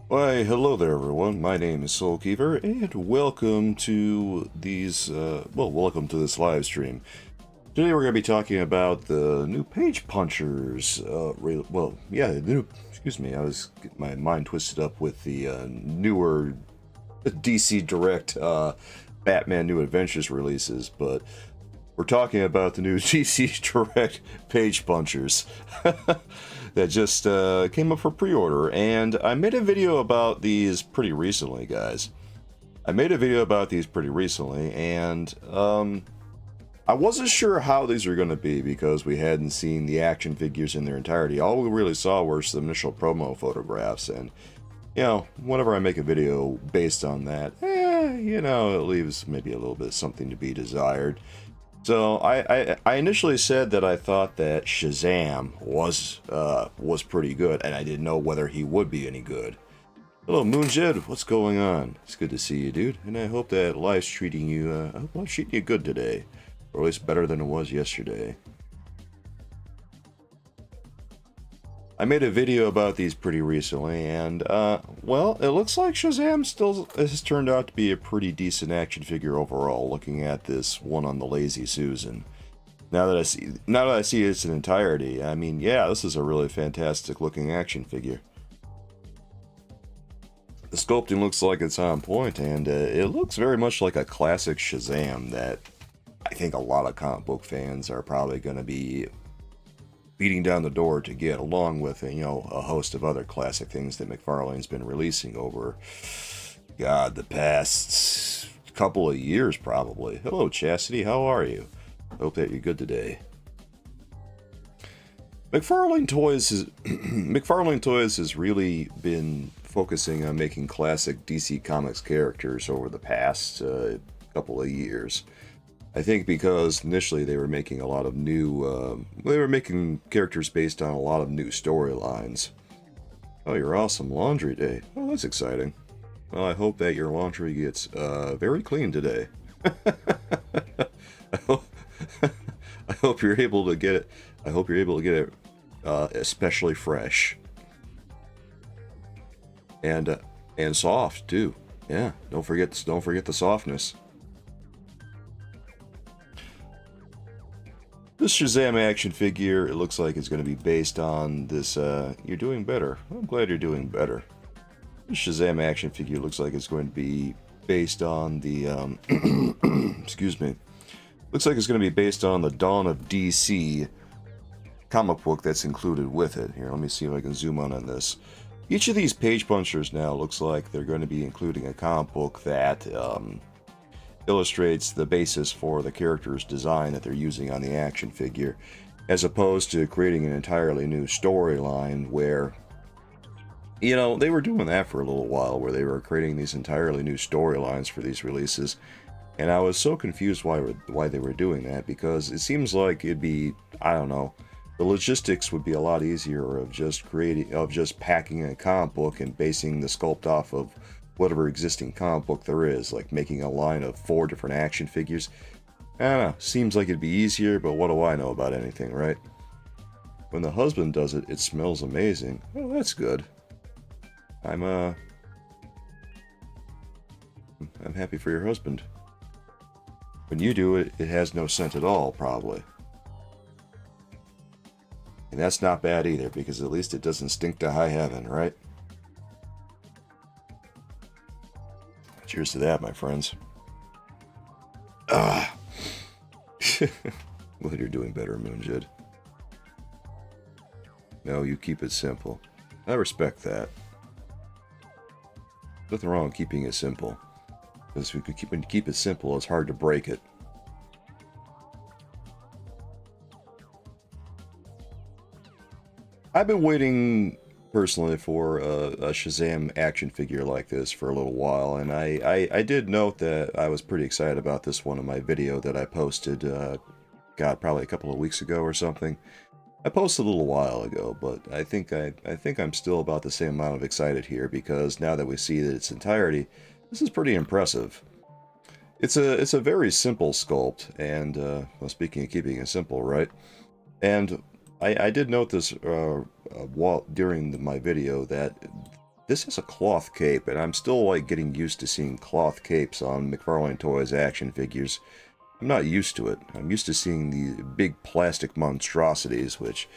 Why, hello there, everyone. My name is Soulkeeper, and welcome to welcome to this live stream. Today we're going to be talking about the new Page Punchers. Excuse me, I was getting my mind twisted up with the newer DC Direct Batman New Adventures releases, but we're talking about the new DC Direct Page Punchers. That just came up for pre-order, and I made a video about these pretty recently, guys. And I wasn't sure how these were going to be because we hadn't seen the action figures in their entirety. All we really saw were some initial promo photographs, and, whenever I make a video based on that, it leaves maybe a little bit something to be desired. So I initially said that I thought that Shazam was pretty good, and I didn't know whether he would be any good. Hello, Moonjed, what's going on? It's good to see you, dude, and I hope that life's treating you good today, or at least better than it was yesterday. I made a video about these pretty recently, and, it looks like Shazam still has turned out to be a pretty decent action figure overall, looking at this one on the Lazy Susan. Now that I see its in entirety, I mean, yeah, this is a really fantastic looking action figure. The sculpting looks like it's on point, and it looks very much like a classic Shazam that I think a lot of comic book fans are probably going to be beating down the door to get, along with, a host of other classic things that McFarlane's been releasing over, the past couple of years, probably. Hello, Chastity, how are you? Hope that you're good today. McFarlane Toys has really been focusing on making classic DC Comics characters over the past couple of years. I think because initially they were making a lot of new, they were making characters based on a lot of new storylines. Oh, your awesome laundry day. Oh, that's exciting. Well, I hope that your laundry gets very clean today. I hope you're able to get it. I hope you're able to get it especially fresh and soft too. Yeah, don't forget the softness. This Shazam action figure, it looks like it's going to be based on this, you're doing better. I'm glad you're doing better. This Shazam action figure looks like it's going to be based on the, excuse me. Looks like it's going to be based on the Dawn of DC comic book that's included with it. Here, let me see if I can zoom on this. Each of these page punchers now looks like they're going to be including a comic book that, illustrates the basis for the character's design that they're using on the action figure, as opposed to creating an entirely new storyline where, they were doing that for a little while, where they were creating these entirely new storylines for these releases, and I was so confused why they were doing that, because it seems like it'd be, I don't know, the logistics would be a lot easier of just packing a comic book and basing the sculpt off of whatever existing comic book there is, like making a line of 4 different action figures. I don't know, seems like it'd be easier, but what do I know about anything, right? When the husband does it, it smells amazing. Oh, that's good. I'm happy for your husband. When you do it, it has no scent at all, probably. And that's not bad either, because at least it doesn't stink to high heaven, right? Cheers to that, my friends. Well, you're doing better, Moonjid. No, you keep it simple. I respect that. Nothing wrong with keeping it simple. Because when you keep it simple, it's hard to break it. I've been waiting personally for a Shazam action figure like this for a little while, and I did note that I was pretty excited about this one in my video that I posted, probably a couple of weeks ago or something. I posted a little while ago, but I think I'm still about the same amount of excited here, because now that we see that its entirety, this is pretty impressive. It's a very simple sculpt, and well, speaking of keeping it simple, right? And I did note this during my video that this is a cloth cape, and I'm still like getting used to seeing cloth capes on McFarlane Toys action figures. I'm not used to it. I'm used to seeing the big plastic monstrosities, which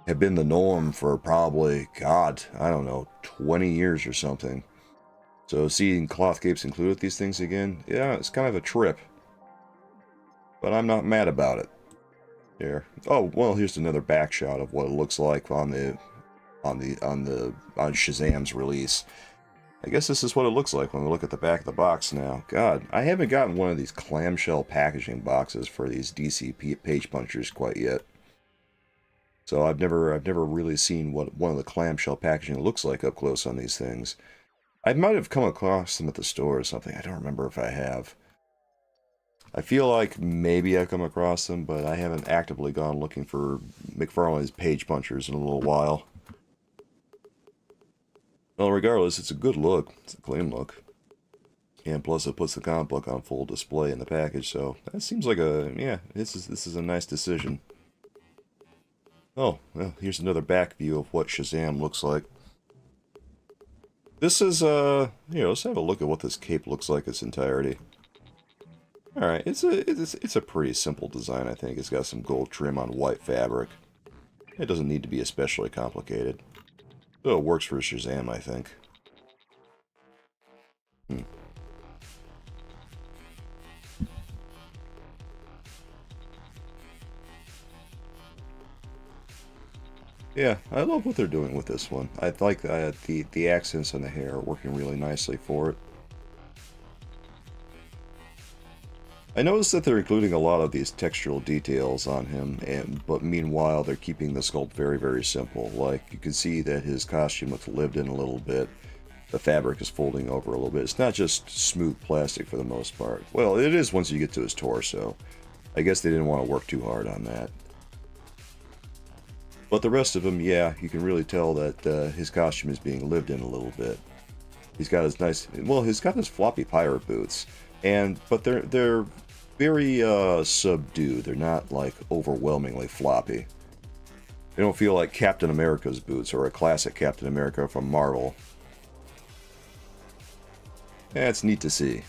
have been the norm for probably, God, I don't know, 20 years or something. So seeing cloth capes included with these things again, yeah, it's kind of a trip. But I'm not mad about it. Here. Oh, well, here's another back shot of what it looks like on Shazam's release. I guess this is what it looks like when we look at the back of the box now. God, I haven't gotten one of these clamshell packaging boxes for these DC page punchers quite yet. So I've never really seen what one of the clamshell packaging looks like up close on these things. I might have come across them at the store or something. I don't remember if I have. I feel like maybe I've come across them, but I haven't actively gone looking for McFarlane's page punchers in a little while. Well, regardless, it's a good look. It's a clean look. And plus it puts the comic book on full display in the package, so that seems like yeah, this is a nice decision. Oh, well, here's another back view of what Shazam looks like. This is, let's have a look at what this cape looks like in its entirety. Alright, it's a pretty simple design, I think. It's got some gold trim on white fabric. It doesn't need to be especially complicated. So it works for Shazam, I think. Yeah, I love what they're doing with this one. I like the accents on the hair are working really nicely for it. I noticed that they're including a lot of these textural details on him, but meanwhile they're keeping the sculpt very, very simple. Like, you can see that his costume looks lived in a little bit. The fabric is folding over a little bit. It's not just smooth plastic for the most part. Well, it is once you get to his torso. I guess they didn't want to work too hard on that. But the rest of him, yeah, you can really tell that his costume is being lived in a little bit. He's got his nice, well, he's got his floppy pirate boots, but they're very subdued. They're not like overwhelmingly floppy. They don't feel like Captain America's boots or a classic Captain America from Marvel. Yeah, it's neat to see.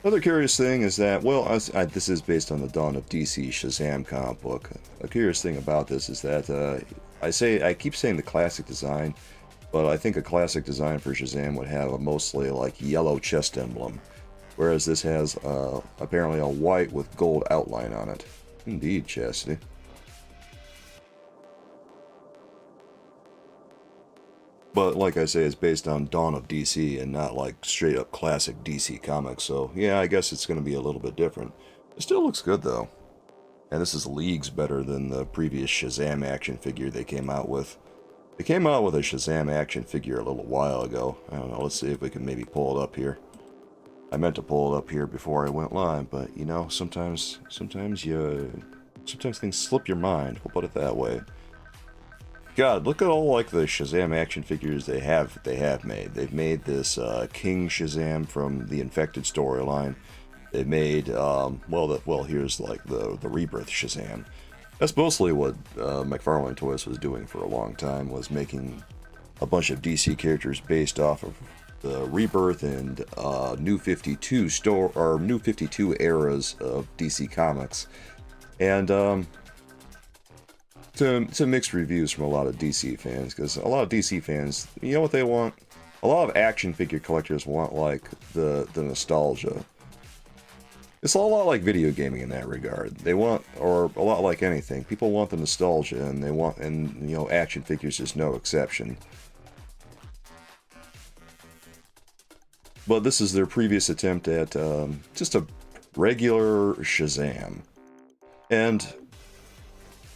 Another curious thing is that, well, this is based on the Dawn of DC Shazam comic book. A curious thing about this is that I keep saying the classic design, but I think a classic design for Shazam would have a mostly like yellow chest emblem, whereas this has apparently a white with gold outline on it. Indeed, Chastity. But like I say, it's based on Dawn of DC and not like straight up classic DC comics, so yeah, I guess it's going to be a little bit different. It still looks good though. And this is leagues better than the previous Shazam action figure they came out with. They came out with a Shazam action figure a little while ago. I don't know, let's see if we can maybe pull it up here. I meant to pull it up here before I went live, but you know, sometimes things slip your mind, we'll put it that way. God, look at all like the Shazam action figures they have made. They've made this King Shazam from the Infected storyline. They made here's like the Rebirth Shazam. That's mostly what McFarlane Toys was doing for a long time, was making a bunch of DC characters based off of the Rebirth and New 52 New 52 eras of DC Comics, and to mixed reviews from a lot of DC fans, because a lot of DC fans, you know what they want? A lot of action figure collectors want like the nostalgia. It's a lot like video gaming in that regard. They want, or a lot like anything, people want the nostalgia, and you know, action figures is no exception. But this is their previous attempt at just a regular Shazam. And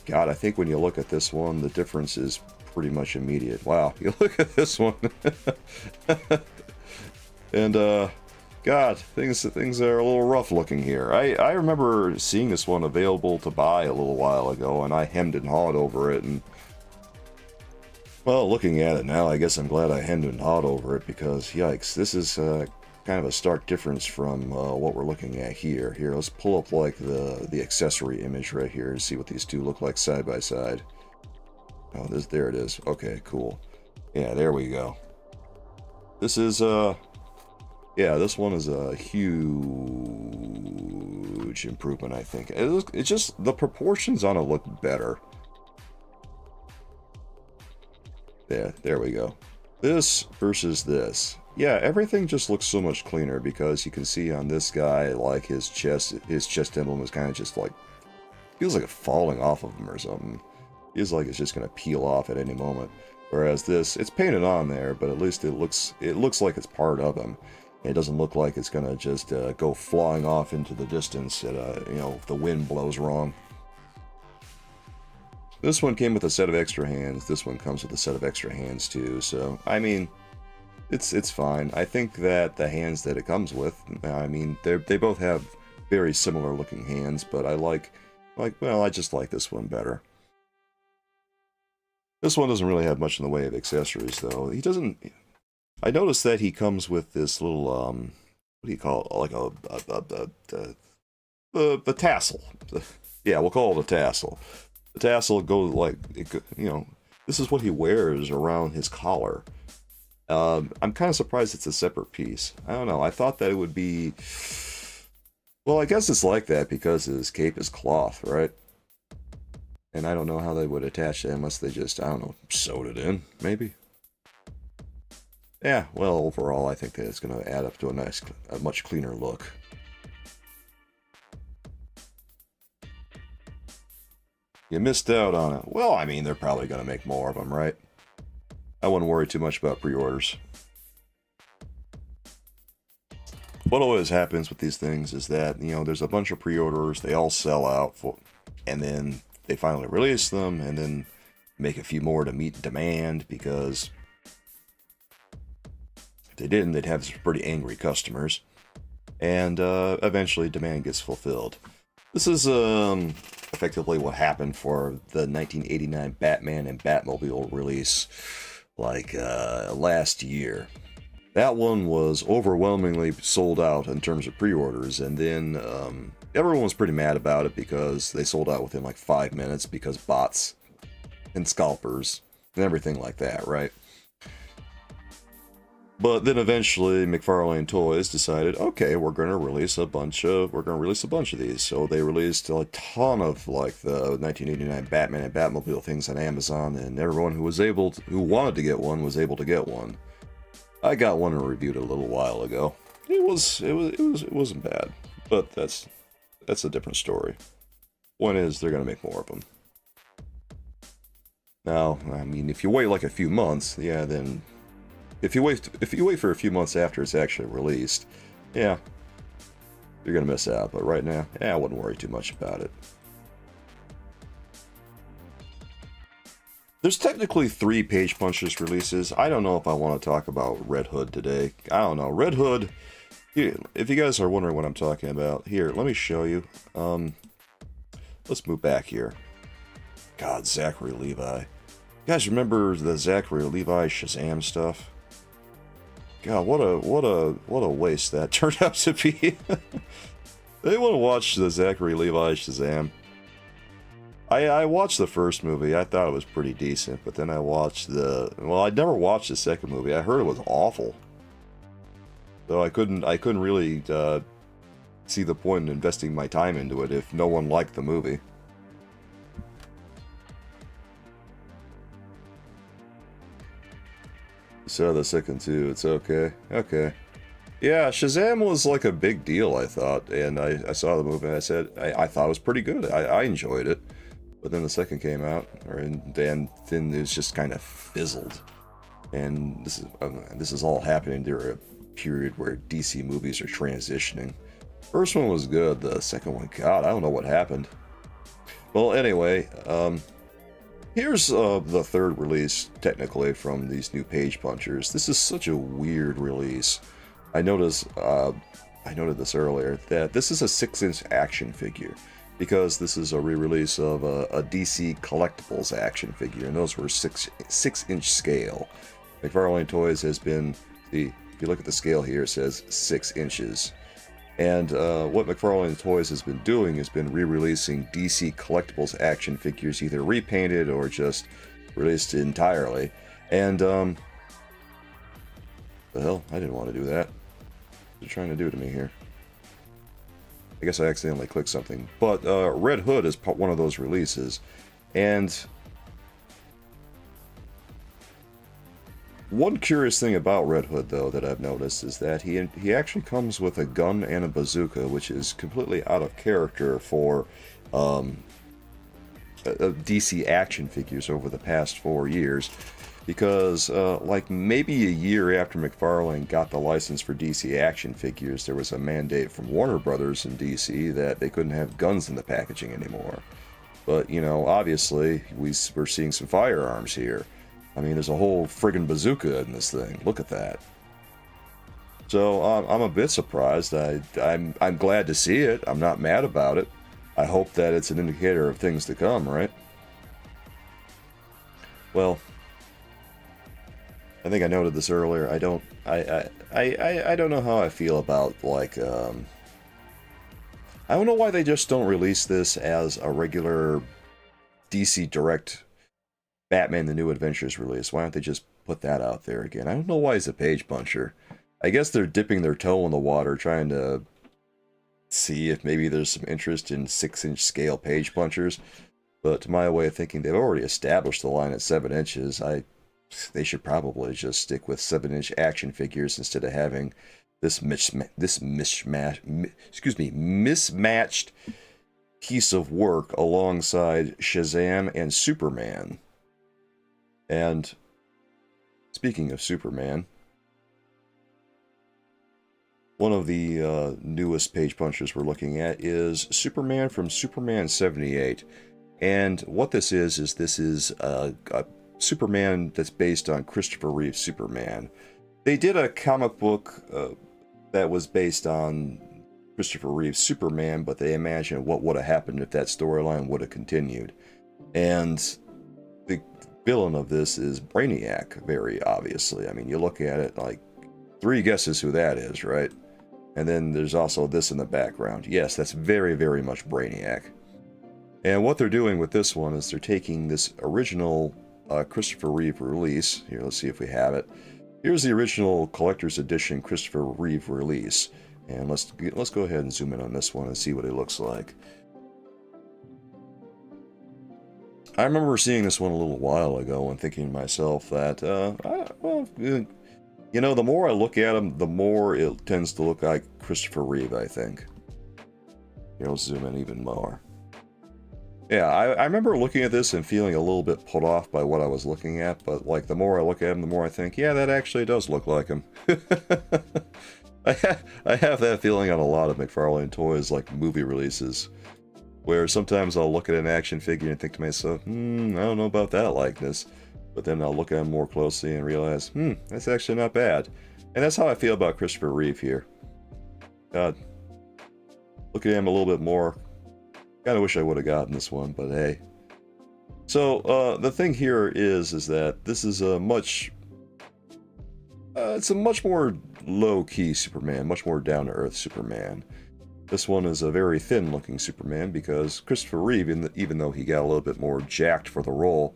God, I think when you look at this one, the difference is pretty much immediate. Wow, you look at this one. And God, things are a little rough looking here. I remember seeing this one available to buy a little while ago, and I hemmed and hawed over it, and well, looking at it now, I guess I'm glad I hemmed and hawed over it, because yikes, this is kind of a stark difference from what we're looking at here. Here, let's pull up like the accessory image right here and see what these two look like side by side. Oh, there it is. Okay, cool. Yeah, there we go. This is yeah, this one is a huge improvement, I think. It's just the proportions on it look better. Yeah, there we go. This versus this. Yeah, everything just looks so much cleaner because you can see on this guy, like his chest emblem is kind of just like, feels like it's falling off of him or something. Feels like it's just going to peel off at any moment. Whereas this, it's painted on there, but at least it looks like it's part of him. It doesn't look like it's going to just go flying off into the distance at, if the wind blows wrong. This one came with a set of extra hands. This one comes with a set of extra hands too. So, I mean, it's fine. I think that the hands that it comes with, I mean, they both have very similar looking hands, but I I just like this one better. This one doesn't really have much in the way of accessories, though. He doesn't. I noticed that he comes with this little what do you call it? Like the tassel. Yeah, we'll call it a tassel. The tassel goes like, this is what he wears around his collar. I'm kind of surprised it's a separate piece. I don't know. I thought that it would be. Well, I guess it's like that because his cape is cloth, right? And I don't know how they would attach it unless they just, I don't know, sewed it in, maybe. Yeah, well, overall, I think that it's going to add up to a much cleaner look. You missed out on it. Well, I mean, they're probably going to make more of them, right? I wouldn't worry too much about pre-orders. What always happens with these things is that, there's a bunch of pre-orders, they all sell out, and then they finally release them, and then make a few more to meet demand, because if they didn't, they'd have some pretty angry customers, and eventually demand gets fulfilled. This is effectively what happened for the 1989 Batman and Batmobile release, last year. That one was overwhelmingly sold out in terms of pre-orders, and then everyone was pretty mad about it because they sold out within like 5 minutes because bots and scalpers and everything like that, right? But then eventually McFarlane Toys decided, okay, we're going to release a bunch of these. So they released a ton of like the 1989 Batman and Batmobile things on Amazon, and everyone who wanted to get one was able to get one. I got one and reviewed it a little while ago. It wasn't bad, but that's a different story. Point is, they're going to make more of them. Now, I mean, if you wait like a few months, yeah, then if you wait for a few months after it's actually released, yeah, you're gonna miss out. But right now, yeah, I wouldn't worry too much about it. There's technically 3 Page Punchers releases. I don't know if I want to talk about Red Hood today. I don't know. Red Hood, if you guys are wondering what I'm talking about, here, let me show you. Let's move back here. God, Zachary Levi. You guys remember the Zachary Levi Shazam stuff? God, what a waste that turned out to be. They want to watch the Zachary Levi Shazam. I watched the first movie. I thought it was pretty decent, but then I watched I never watched the second movie. I heard it was awful. So I couldn't really see the point in investing my time into it if no one liked the movie. So the second too, it's okay. Okay. Yeah, Shazam was like a big deal, I thought, and I saw the movie and I said, I thought it was pretty good. I enjoyed it. But then the second came out, and then it was just kind of fizzled. And this is all happening during a period where DC movies are transitioning. First one was good, the second one, God, I don't know what happened. Well, anyway, here's the third release, technically, from these new Page Punchers. This is such a weird release. I noted this earlier, that this is a 6-inch action figure, because this is a re-release of a DC Collectibles action figure, and those were 6-inch scale. McFarlane Toys has been If you look at the scale here, it says 6 inches. And what McFarlane Toys has been doing has been re-releasing DC Collectibles action figures, either repainted or just released entirely. And, the hell? I didn't want to do that. What are you trying to do to me here? I guess I accidentally clicked something. But Red Hood is one of those releases. And one curious thing about Red Hood, though, that I've noticed is that he actually comes with a gun and a bazooka, which is completely out of character for DC action figures over the past 4 years. Because, like, maybe a year after McFarlane got the license for DC action figures, there was a mandate from Warner Brothers in DC that they couldn't have guns in the packaging anymore. But, you know, obviously, we're seeing some firearms here. I mean, there's a whole friggin' bazooka in this thing. Look at that. So, I'm a bit surprised. I'm glad to see it. I'm not mad about it. I hope that it's an indicator of things to come, right? Well, I think I noted this earlier. I don't know how I feel about, like, I don't know why they just don't release this as a regular DC Direct Batman The New Adventures release. Why don't they just put that out there again? I don't know why he's a page puncher. I guess they're dipping their toe in the water, trying to see if maybe there's some interest in 6-inch scale page punchers. But to my way of thinking, they've already established the line at 7 inches. They should probably just stick with 7-inch action figures instead of having this mismatched piece of work alongside Shazam and Superman. And speaking of Superman, one of the newest page punchers we're looking at is Superman from Superman 78. And what this is a Superman that's based on Christopher Reeve's Superman. They did a comic book that was based on Christopher Reeve's Superman, but they imagined what would have happened if that storyline would have continued. And the villain of this is Brainiac, very obviously. I mean, you look at it, like, 3 guesses who that is, right? And then there's also this in the background. Yes, that's very, very much Brainiac. And what they're doing with this one is they're taking this original Christopher Reeve release. Here, let's see if we have it. Here's the original collector's edition Christopher Reeve release. And let's go ahead and zoom in on this one and see what it looks like. I remember seeing this one a little while ago and thinking to myself that, well, you know, the more I look at him, the more it tends to look like Christopher Reeve, I think. Here, let's zoom in even more. Yeah, I remember looking at this and feeling a little bit put off by what I was looking at, but, like, the more I look at him, the more I think, yeah, that actually does look like him. I have that feeling on a lot of McFarlane Toys, like, movie releases, where sometimes I'll look at an action figure and think to myself, I don't know about that likeness. But then I'll look at him more closely and realize, that's actually not bad. And that's how I feel about Christopher Reeve here. God, look at him a little bit more. Kind of wish I would have gotten this one, but hey. So the thing here is that this is a much, it's a much more low-key Superman, much more down-to-earth Superman. This one is a very thin-looking Superman because Christopher Reeve, even though he got a little bit more jacked for the role,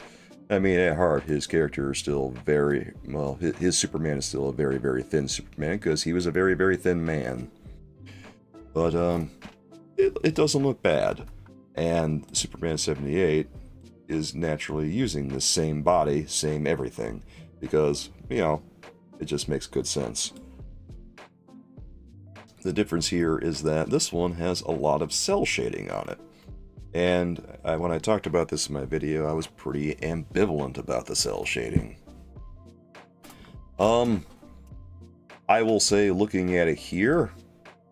I mean, at heart, his character is still very, well, his Superman is still a very, very thin Superman because he was a very, very thin man. But it doesn't look bad. And Superman 78 is naturally using the same body, same everything, because, you know, it just makes good sense. The difference here is that this one has a lot of cell shading on it. And when I talked about this in my video, I was pretty ambivalent about the cell shading. I will say, looking at it here,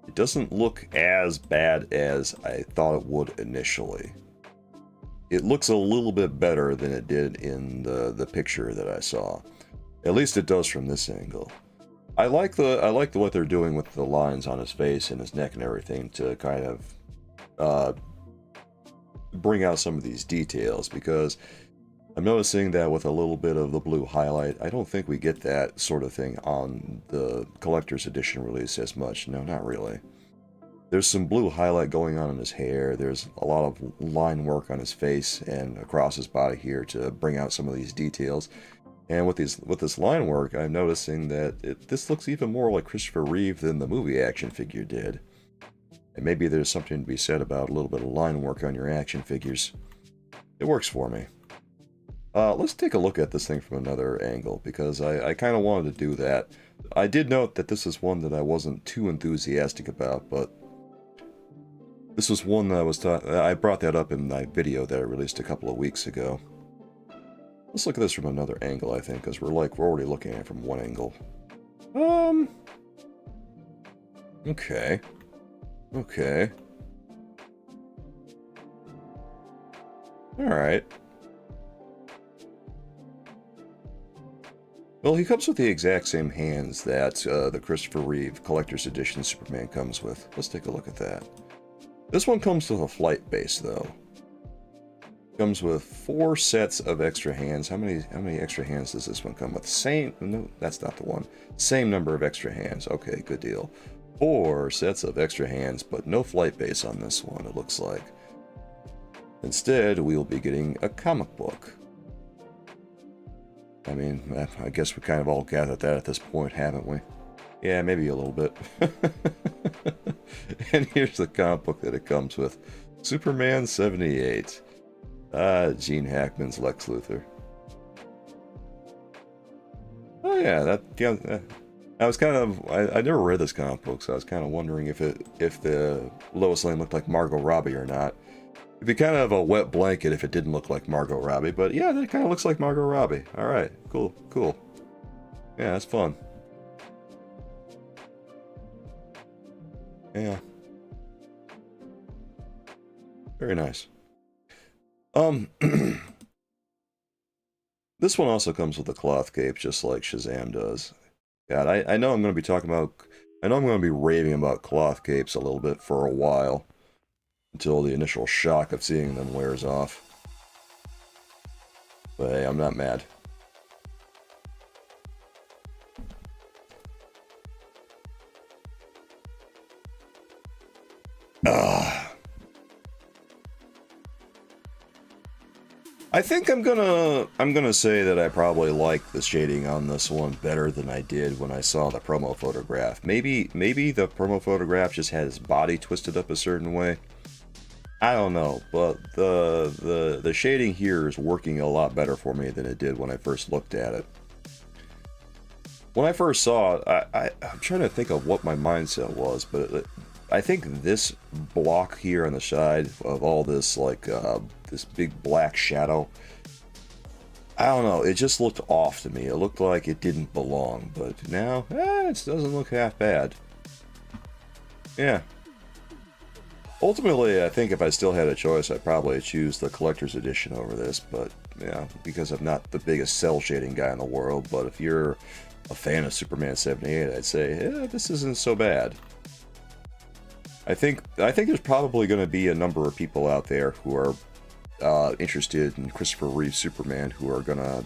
it doesn't look as bad as I thought it would initially. It looks a little bit better than it did in the picture that I saw. At least it does from this angle. I like what they're doing with the lines on his face and his neck and everything to kind of bring out some of these details, because I'm noticing that with a little bit of the blue highlight, I don't think we get that sort of thing on the collector's edition release as much. No, not really. There's some blue highlight going on in his hair. There's a lot of line work on his face and across his body here to bring out some of these details. And with this line work, I'm noticing that this looks even more like Christopher Reeve than the movie action figure did. And maybe there's something to be said about a little bit of line work on your action figures. It works for me. Let's take a look at this thing from another angle, because I kind of wanted to do that. I did note that this is one that I wasn't too enthusiastic about, but this was one that I brought that up in my video that I released a couple of weeks ago. Let's look at this from another angle, I think, because we're already looking at it from one angle. Okay. Okay. Alright. Well, he comes with the exact same hands that the Christopher Reeve Collector's Edition Superman comes with. Let's take a look at that. This one comes with a flight base, though. Comes with 4 sets of extra hands. How many extra hands does this one come with? No, that's not the one. Same number of extra hands. Okay, good deal. 4 sets of extra hands, but no flight base on this one, it looks like. Instead, we will be getting a comic book. I mean, I guess we kind of all gathered that at this point, haven't we? Yeah, maybe a little bit. And here's the comic book that it comes with. Superman 78. Gene Hackman's Lex Luthor. Oh yeah, I was kind of, I never read this comic book, so I was kind of wondering if the Lois Lane looked like Margot Robbie or not. It'd be kind of a wet blanket if it didn't look like Margot Robbie, but yeah, that kind of looks like Margot Robbie. Alright, cool, cool. Yeah, that's fun. Yeah. Very nice. This one also comes with a cloth cape, just like Shazam does. God, I know I'm going to be talking about, I know I'm going to be raving about cloth capes a little bit for a while, until the initial shock of seeing them wears off. But hey, I'm not mad. I think I'm gonna say that I probably like the shading on this one better than I did when I saw the promo photograph. Maybe the promo photograph just had his body twisted up a certain way. I don't know, but the shading here is working a lot better for me than it did when I first looked at it. When I first saw it, I'm trying to think of what my mindset was, but I think this block here on the side of all this, like, this big black shadow, I don't know, it just looked off to me. It looked like it didn't belong, but now, it doesn't look half bad. Yeah. Ultimately, I think if I still had a choice, I'd probably choose the collector's edition over this, but, yeah, because I'm not the biggest cell shading guy in the world, but if you're a fan of Superman 78, I'd say, yeah, this isn't so bad. I think there's probably going to be a number of people out there who are interested in Christopher Reeve Superman who are going to,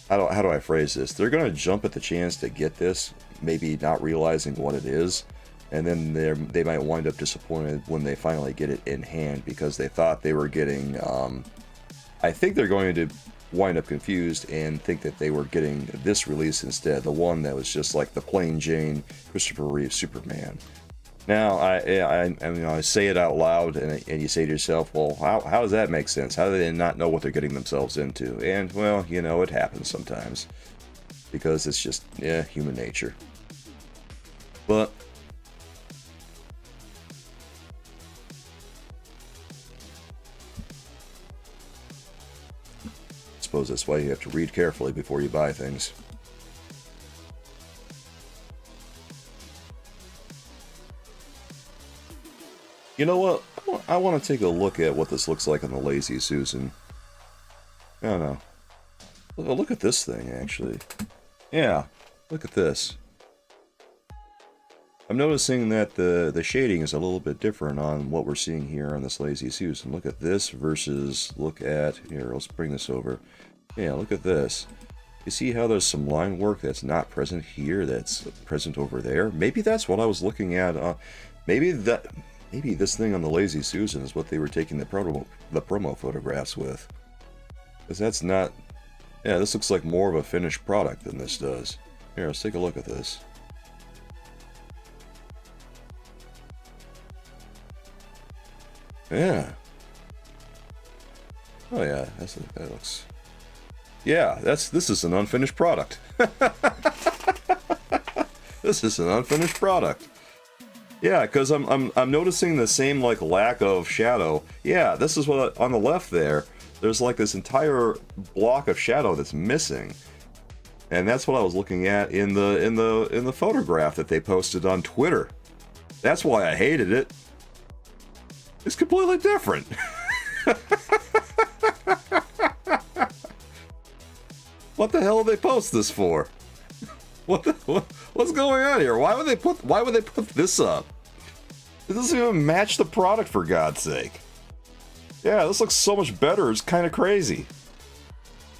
how do I phrase this? They're going to jump at the chance to get this, maybe not realizing what it is, and then they might wind up disappointed when they finally get it in hand because they thought they were getting, I think they're going to wind up confused and think that they were getting this release instead, the one that was just like the plain Jane Christopher Reeve Superman. Now, I say it out loud, and you say to yourself, well, how does that make sense? How do they not know what they're getting themselves into? And, well, you know, it happens sometimes. Because it's just, yeah, human nature. But I suppose that's why you have to read carefully before you buy things. You know what? I want to take a look at what this looks like on the Lazy Susan. I don't know. Look at this thing, actually. Yeah, look at this. I'm noticing that the shading is a little bit different on what we're seeing here on this Lazy Susan. Look at this versus look at, here, let's bring this over. Yeah, look at this. You see how there's some line work that's not present here, that's present over there? Maybe that's what I was looking at. Maybe this thing on the Lazy Susan is what they were taking the promo photographs with. Because that's not... Yeah, this looks like more of a finished product than this does. Here, let's take a look at this. Yeah. Oh yeah, that looks... Yeah, this is an unfinished product. This is an unfinished product. Yeah, because I'm noticing the same like lack of shadow. Yeah, this is what on the left there. There's like this entire block of shadow that's missing, and that's what I was looking at in the photograph that they posted on Twitter. That's why I hated it. It's completely different. What the hell did they post this for? What's going on here? Why would they put this up? It doesn't even match the product, for God's sake. Yeah, this looks so much better. It's kind of crazy.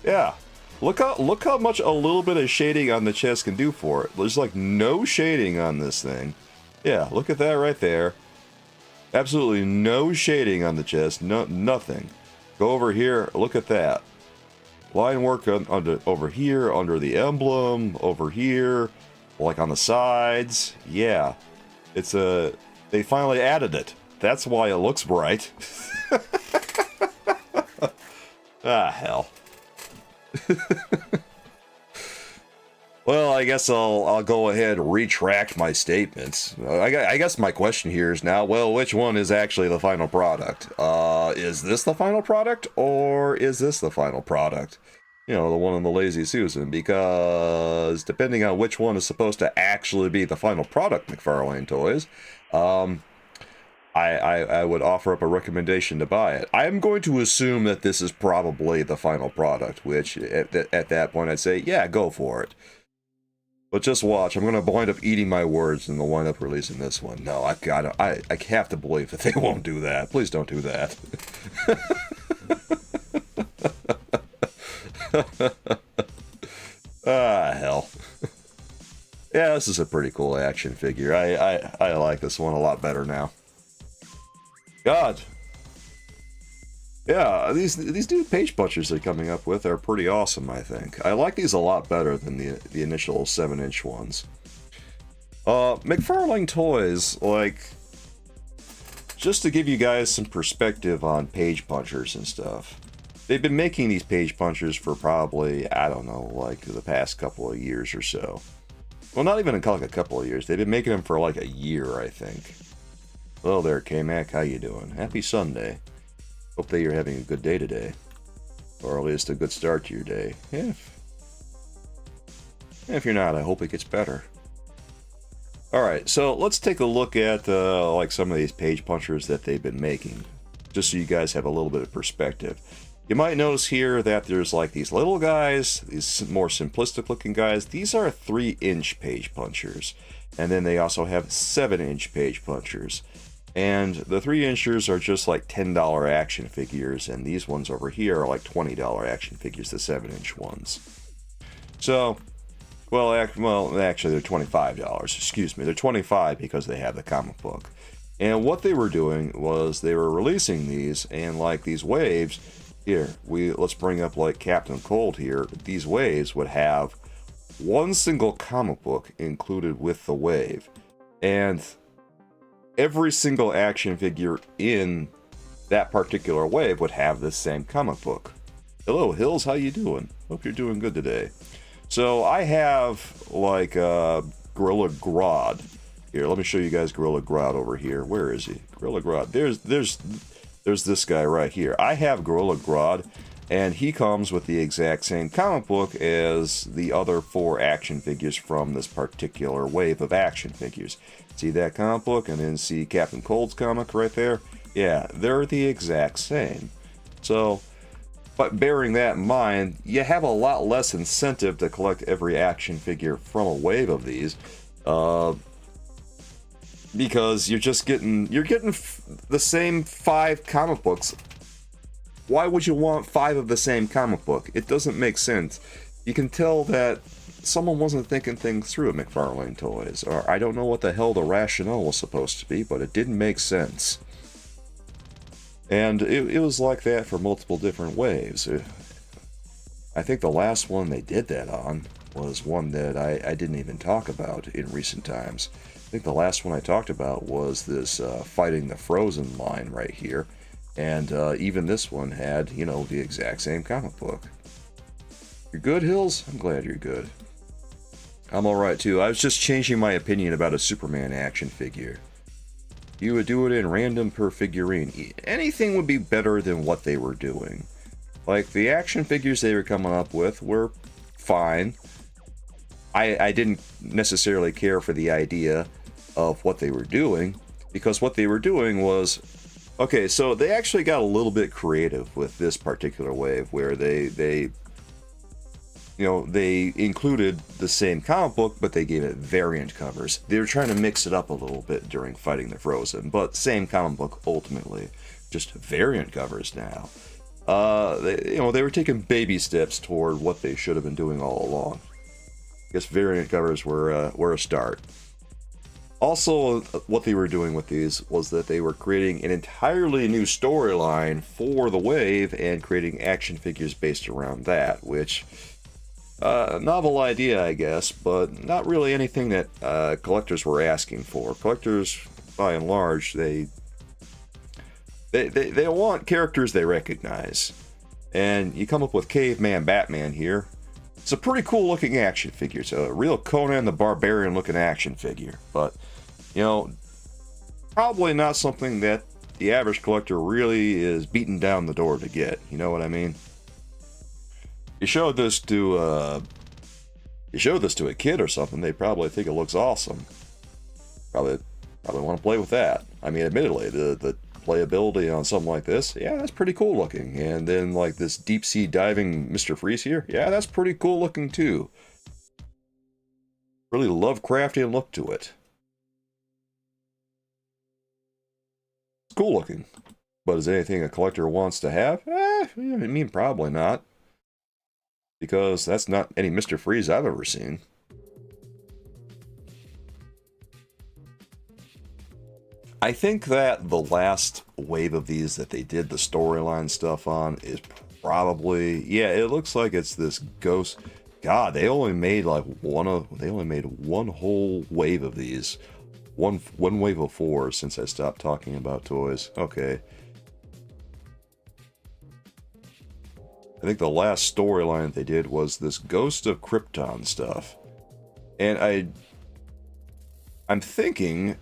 Yeah, look how much a little bit of shading on the chest can do for it. There's like no shading on this thing. Yeah, look at that right there. Absolutely no shading on the chest. No, nothing. Go over here. Look at that. Line work over here, under the emblem, over here, like on the sides. Yeah, it's they finally added it. That's why it looks bright. Ah, hell. Well, I guess I'll go ahead and retract my statements. I guess my question here is now, well, which one is actually the final product? Is this the final product, or is this the final product? You know, the one on the Lazy Susan, because depending on which one is supposed to actually be the final product, McFarlane Toys, I would offer up a recommendation to buy it. I'm going to assume that this is probably the final product, which at that point I'd say, yeah, go for it. But just watch, I'm going to wind up eating my words and they'll wind up releasing this one. No, I have to believe that they won't do that. Please don't do that. Ah, hell. Yeah, this is a pretty cool action figure. I like this one a lot better now. God. Yeah, these new page punchers they're coming up with are pretty awesome, I think. I like these a lot better than the initial 7-inch ones. McFarlane Toys, like, just to give you guys some perspective on page punchers and stuff. They've been making these page punchers for probably, I don't know, like the past couple of years or so. Well, not even like a couple of years. They've been making them for like a year, I think. Hello there, K-Mac. How you doing? Happy Sunday. Hope that you're having a good day today. Or at least a good start to your day. Yeah. If you're not, I hope it gets better. Alright, so let's take a look at like some of these page punchers that they've been making. Just so you guys have a little bit of perspective. You might notice here that there's like these little guys, these more simplistic looking guys. These are 3-inch page punchers. And then they also have 7-inch page punchers. And the 3-inchers are just like $10 action figures, and these ones over here are like $20 action figures, the 7-inch ones. So, well, actually they're $25, excuse me. They're $25 because they have the comic book. And what they were doing was they were releasing these, and like these waves, here, let's bring up like Captain Cold here. These waves would have one single comic book included with the wave. And every single action figure in that particular wave would have this same comic book. Hello, Hills, how you doing? Hope you're doing good today. So I have like Gorilla Grodd. Here, let me show you guys Gorilla Grodd over here. Where is he? Gorilla Grodd. There's this guy right here. I have Gorilla Grodd, and he comes with the exact same comic book as the other 4 action figures from this particular wave of action figures. See that comic book, and then see Captain Cold's comic right there? Yeah, they're the exact same. So, but bearing that in mind, you have a lot less incentive to collect every action figure from a wave of these. because you're getting the same 5 comic books. Why would you want 5 of the same comic book? It doesn't make sense. You can tell that someone wasn't thinking things through at McFarlane Toys, or I don't know what the hell the rationale was supposed to be, but it didn't make sense. And it was like that for multiple different waves. I think the last one they did that on was one that I didn't even talk about in recent times. I think the last one I talked about was this Fighting the Frozen line right here. And even this one had, you know, the exact same comic book. You're good, Hills? I'm glad you're good. I'm alright too. I was just changing my opinion about a Superman action figure. You would do it in random per figurine. Anything would be better than what they were doing. Like, the action figures they were coming up with were fine. I didn't necessarily care for the idea of what they were doing, because what they were doing was... Okay, so they actually got a little bit creative with this particular wave, where they included the same comic book, but they gave it variant covers. They were trying to mix it up a little bit during Fighting the Frozen, but same comic book ultimately, just variant covers now. They were taking baby steps toward what they should have been doing all along. I guess variant covers were a start. Also, what they were doing with these was that they were creating an entirely new storyline for the wave and creating action figures based around that, which, novel idea, I guess, but not really anything that collectors were asking for. Collectors, by and large, they want characters they recognize. And you come up with Caveman Batman here. It's a pretty cool looking action figure. It's a real Conan the Barbarian looking action figure, but probably not something that the average collector really is beating down the door to get. You know what I mean? You showed this to a kid or something, they probably think it looks awesome. Probably want to play with that. I mean, admittedly, the playability on something like this, yeah, that's pretty cool looking. And then like this deep sea diving Mr. Freeze here, yeah, that's pretty cool looking too. Really Lovecraftian look to it. Cool looking, but is anything a collector wants to have? I mean, probably not, because that's not any Mr. Freeze I've ever seen. I think that the last wave of these that they did the storyline stuff on is probably, yeah, it looks like it's this ghost. God, they only made like one whole wave of these. One wave of 4 since I stopped talking about toys. Okay. I think the last storyline they did was this Ghost of Krypton stuff. And I'm thinking,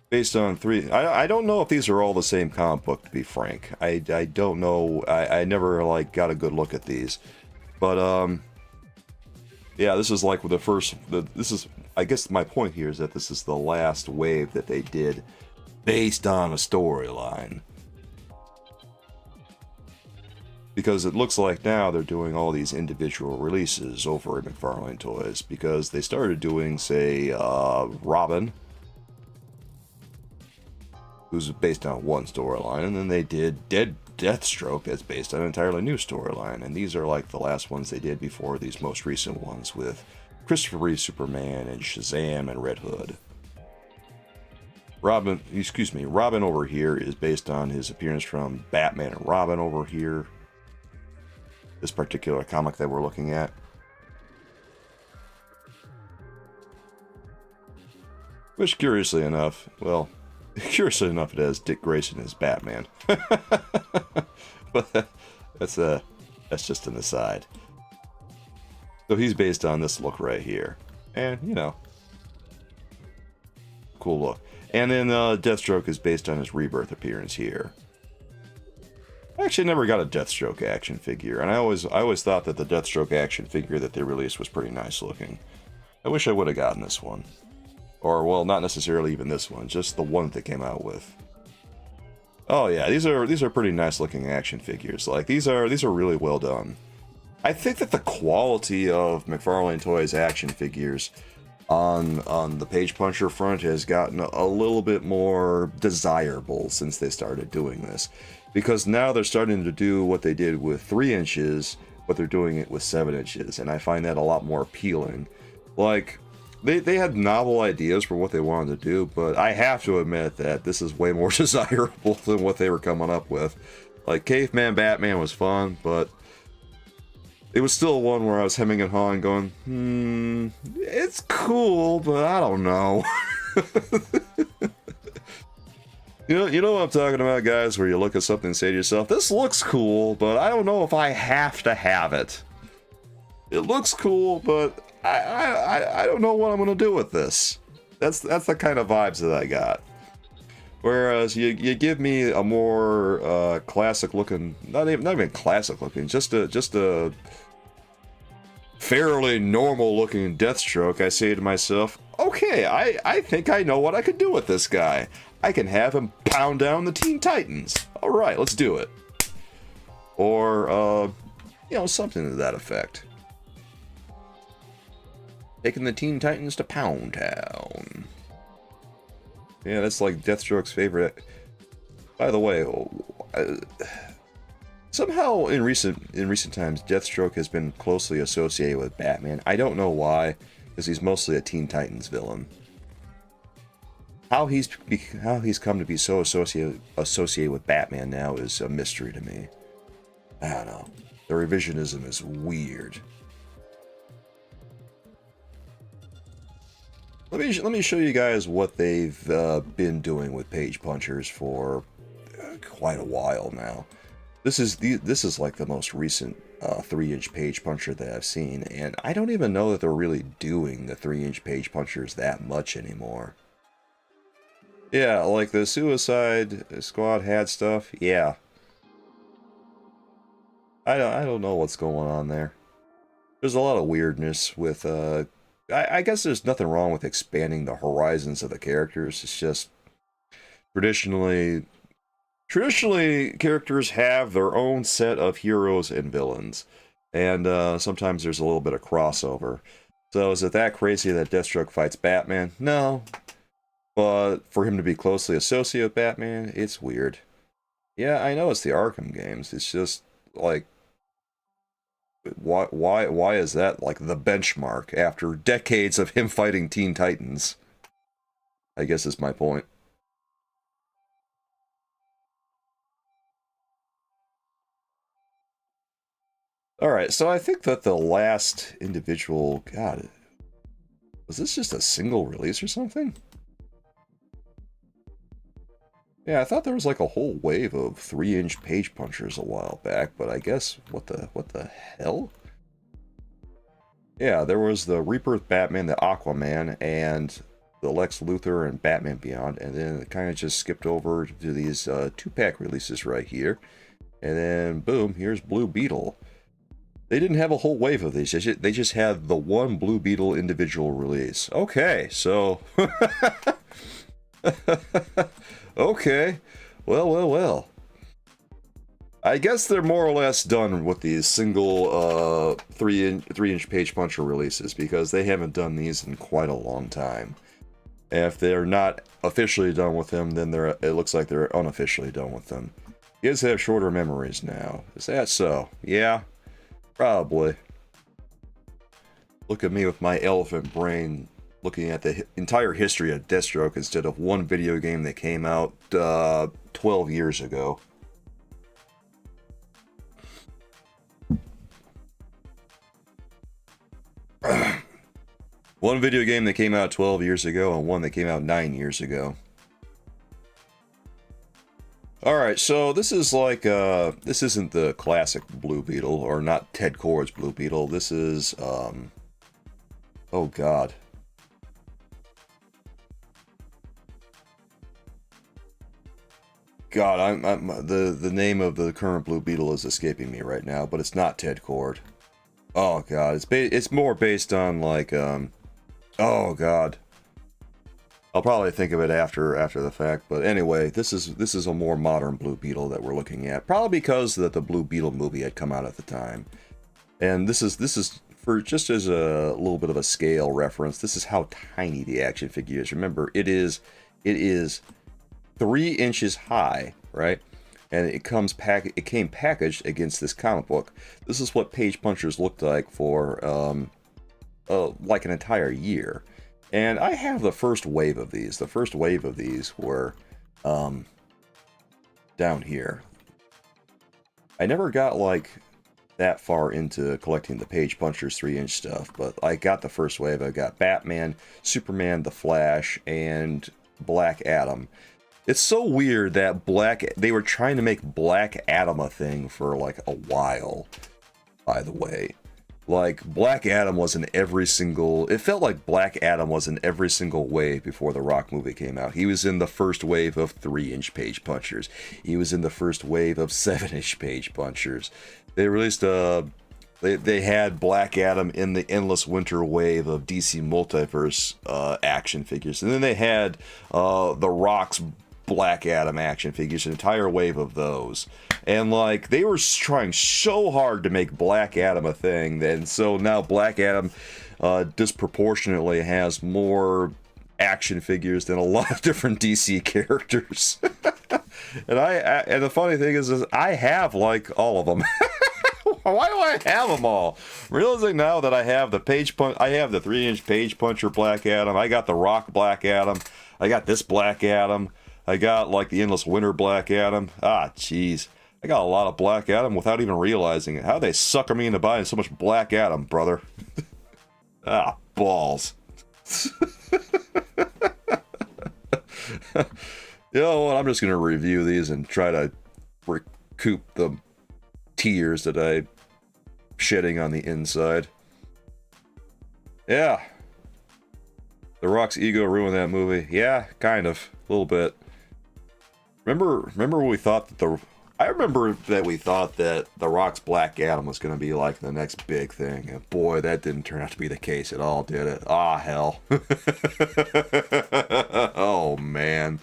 based on 3, I don't know if these are all the same comic book, to be frank. I don't know. I never like got a good look at these. But yeah, this is like the first, I guess my point here is that this is the last wave that they did based on a storyline. Because it looks like now they're doing all these individual releases over at McFarlane Toys, because they started doing, say, Robin, who's based on one storyline, and then they did Deathstroke, that's based on an entirely new storyline, and these are like the last ones they did before these most recent ones with Christopher Reeve Superman and Shazam and Red Hood. Robin over here is based on his appearance from Batman and Robin over here. This particular comic that we're looking at. Which, curiously enough, it has Dick Grayson as Batman. But that's just an aside. So he's based on this look right here. And, cool look. And then Deathstroke is based on his Rebirth appearance here. I actually never got a Deathstroke action figure, and I always thought that the Deathstroke action figure that they released was pretty nice looking. I wish I would have gotten this one. Or, well, not necessarily even this one, just the one that they came out with. Oh yeah, these are pretty nice looking action figures. Like, these are really well done. I think that the quality of McFarlane Toys action figures on the page puncher front has gotten a little bit more desirable since they started doing this, because now they're starting to do what they did with 3 inches, but they're doing it with 7 inches, and I find that a lot more appealing. Like, they had novel ideas for what they wanted to do, but I have to admit that this is way more desirable than what they were coming up with. Like, Caveman Batman was fun, but it was still one where I was hemming and hawing going, it's cool, but I don't know. You know what I'm talking about, guys, where you look at something and say to yourself, this looks cool, but I don't know if I have to have it. It looks cool, but I don't know what I'm going to do with this. That's the kind of vibes that I got. Whereas you give me a more classic looking, not even classic looking, just a fairly normal looking Deathstroke, I say to myself, okay, I think I know what I could do with this guy. I can have him pound down the Teen Titans. All right, let's do it. Or, something to that effect. Taking the Teen Titans to Pound Town. Yeah, that's like Deathstroke's favorite. By the way, somehow in recent times, Deathstroke has been closely associated with Batman. I don't know why, because he's mostly a Teen Titans villain. How he's come to be so associated with Batman now is a mystery to me. I don't know. The revisionism is weird. Let me show you guys what they've been doing with page punchers for quite a while now. This is like the most recent 3-inch page puncher that I've seen, and I don't even know that they're really doing the 3-inch page punchers that much anymore. Yeah, like the Suicide Squad had stuff. Yeah, I don't know what's going on there. There's a lot of weirdness with I guess there's nothing wrong with expanding the horizons of the characters. It's just traditionally characters have their own set of heroes and villains, and sometimes there's a little bit of crossover. So is it that crazy that Deathstroke fights Batman? No, but for him to be closely associated with Batman, it's weird. Yeah, I know it's the Arkham games. It's just like, why is that like the benchmark after decades of him fighting Teen Titans? I guess is my point. Alright, so I think that the last individual... God, was this just a single release or something? Yeah, I thought there was like a whole wave of 3-inch page punchers a while back, but I guess, what the hell? Yeah, there was the Rebirth Batman, the Aquaman, and the Lex Luthor and Batman Beyond, and then it kind of just skipped over to these 2-pack releases right here. And then, boom, here's Blue Beetle. They didn't have a whole wave of these, they just had the one Blue Beetle individual release. Okay, so... Okay, well. I guess they're more or less done with these single 3-inch page puncher releases, because they haven't done these in quite a long time. And if they're not officially done with them, then it looks like they're unofficially done with them. You guys have shorter memories now. Is that so? Yeah, probably. Look at me with my elephant brain, looking at the entire history of Deathstroke instead of one video game that came out 12 years ago. One video game that came out 12 years ago and one that came out 9 years ago. Alright, so this is like, this isn't the classic Blue Beetle, or not Ted Kord's Blue Beetle. This is, oh god. God, the name of the current Blue Beetle is escaping me right now, but it's not Ted Kord. Oh god, it's more based on like oh god. I'll probably think of it after the fact, but anyway, this is a more modern Blue Beetle that we're looking at, probably because that the Blue Beetle movie had come out at the time, and this is for just as a little bit of a scale reference, this is how tiny the action figure is. Remember, it is 3 inches high, right? And it came packaged against this comic book. This is what Page Punchers looked like for like an entire year. And I have the first wave of these. The first wave of these were down here. I never got like that far into collecting the Page Punchers 3-inch stuff, but I got the first wave. I got Batman, Superman, The Flash, and Black Adam. It's so weird that they were trying to make Black Adam a thing for like a while, by the way. Like, Black Adam was in every single... It felt like Black Adam was in every single wave before the Rock movie came out. He was in the first wave of 3-inch Page Punchers. He was in the first wave of 7-inch Page Punchers. They released they had Black Adam in the Endless Winter wave of DC Multiverse action figures. And then they had the Rock's Black Adam action figures, an entire wave of those. And like, they were trying so hard to make Black Adam a thing, and so now Black Adam disproportionately has more action figures than a lot of different DC characters. and the funny thing is I have like all of them. Why do I have them all? I'm realizing now that I have the I have the 3-inch Page Puncher Black Adam. I got the Rock Black Adam. I got this Black Adam. I got like the Endless Winter Black Adam. Ah, jeez. I got a lot of Black Adam without even realizing it. How they sucker me into buying so much Black Adam, brother? Ah, balls. You know what? I'm just going to review these and try to recoup the tears that I'm shedding on the inside. Yeah. The Rock's ego ruined that movie. Yeah, kind of. A little bit. Remember when we thought that I remember that we thought that The Rock's Black Adam was going to be like the next big thing. And boy, that didn't turn out to be the case at all, did it? Ah, hell. Oh, man.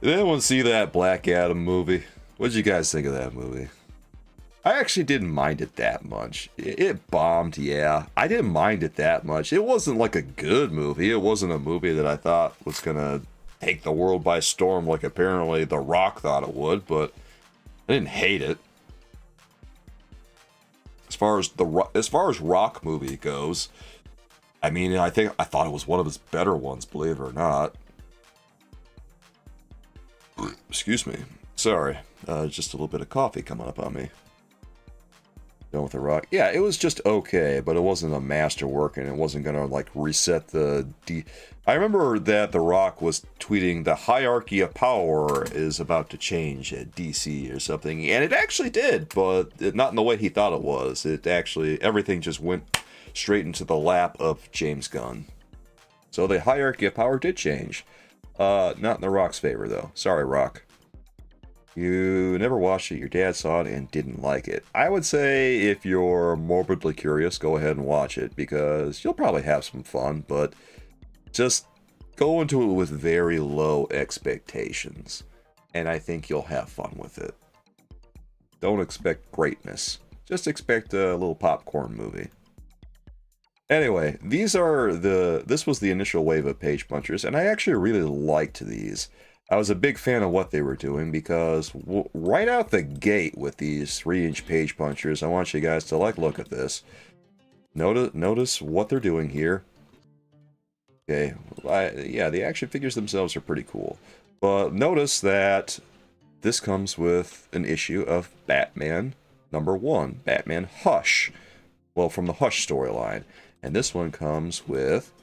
Did anyone see that Black Adam movie? What did you guys think of that movie? I actually didn't mind it that much. It bombed, yeah. I didn't mind it that much. It wasn't like a good movie. It wasn't a movie that I thought was going to take the world by storm like apparently The Rock thought it would, but I didn't hate it. As far as Rock movie goes, I mean, I thought it was one of his better ones, believe it or not. Excuse me. Sorry. Just a little bit of coffee coming up on me. Done with The Rock. Yeah, it was just okay, but it wasn't a masterwork, and it wasn't gonna like reset the I remember that The Rock was tweeting the hierarchy of power is about to change at DC or something, and it actually did, but not in the way he thought it was. It actually, everything just went straight into the lap of James Gunn. So the hierarchy of power did change. Not in The Rock's favor, though. Sorry, Rock. You never watched it, your dad saw it and didn't like it. I would say if you're morbidly curious, go ahead and watch it, because you'll probably have some fun, but just go into it with very low expectations, and I think you'll have fun with it. Don't expect greatness. Just expect a little popcorn movie. Anyway, this was the initial wave of Page Punchers, and I actually really liked these. I was a big fan of what they were doing, because right out the gate with these 3-inch Page Punchers, I want you guys to look at this. Notice what they're doing here. Okay, yeah, the action figures themselves are pretty cool. But notice that this comes with an issue of Batman #1, Batman Hush. Well, from the Hush storyline. And this one comes with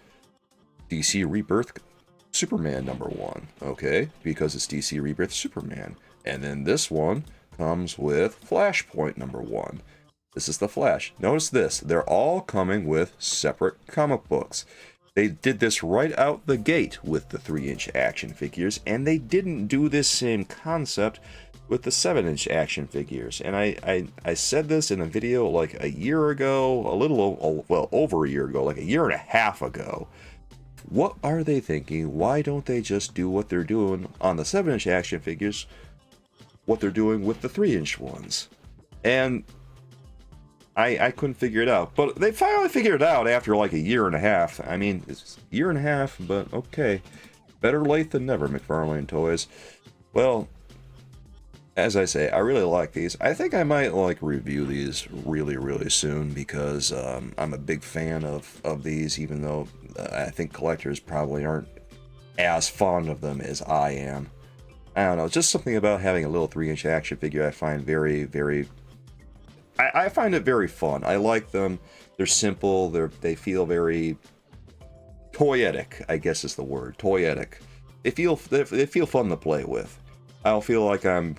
DC Rebirth Superman #1, okay, because it's DC Rebirth Superman. And then this one comes with Flashpoint #1. This is the Flash. Notice this, they're all coming with separate comic books. They did this right out the gate with the 3-inch action figures, and they didn't do this same concept with the 7-inch action figures. And I said this in a video like a year ago, over a year ago, like a year and a half ago. What are they thinking? Why don't they just do what they're doing on the 7-inch action figures, what they're doing with the 3-inch ones? And I couldn't figure it out. But they finally figured it out after like a year and a half. I mean, it's a year and a half, but okay. Better late than never, McFarlane Toys. Well, as I say, I really like these. I think I might like review these really, really soon because I'm a big fan of these, even though I think collectors probably aren't as fond of them as I am. I don't know, just something about having a little 3-inch action figure I find very, very... I find it very fun. I like them. They're simple. They feel very toyetic, I guess is the word. Toyetic. They feel fun to play with. I don't feel like I'm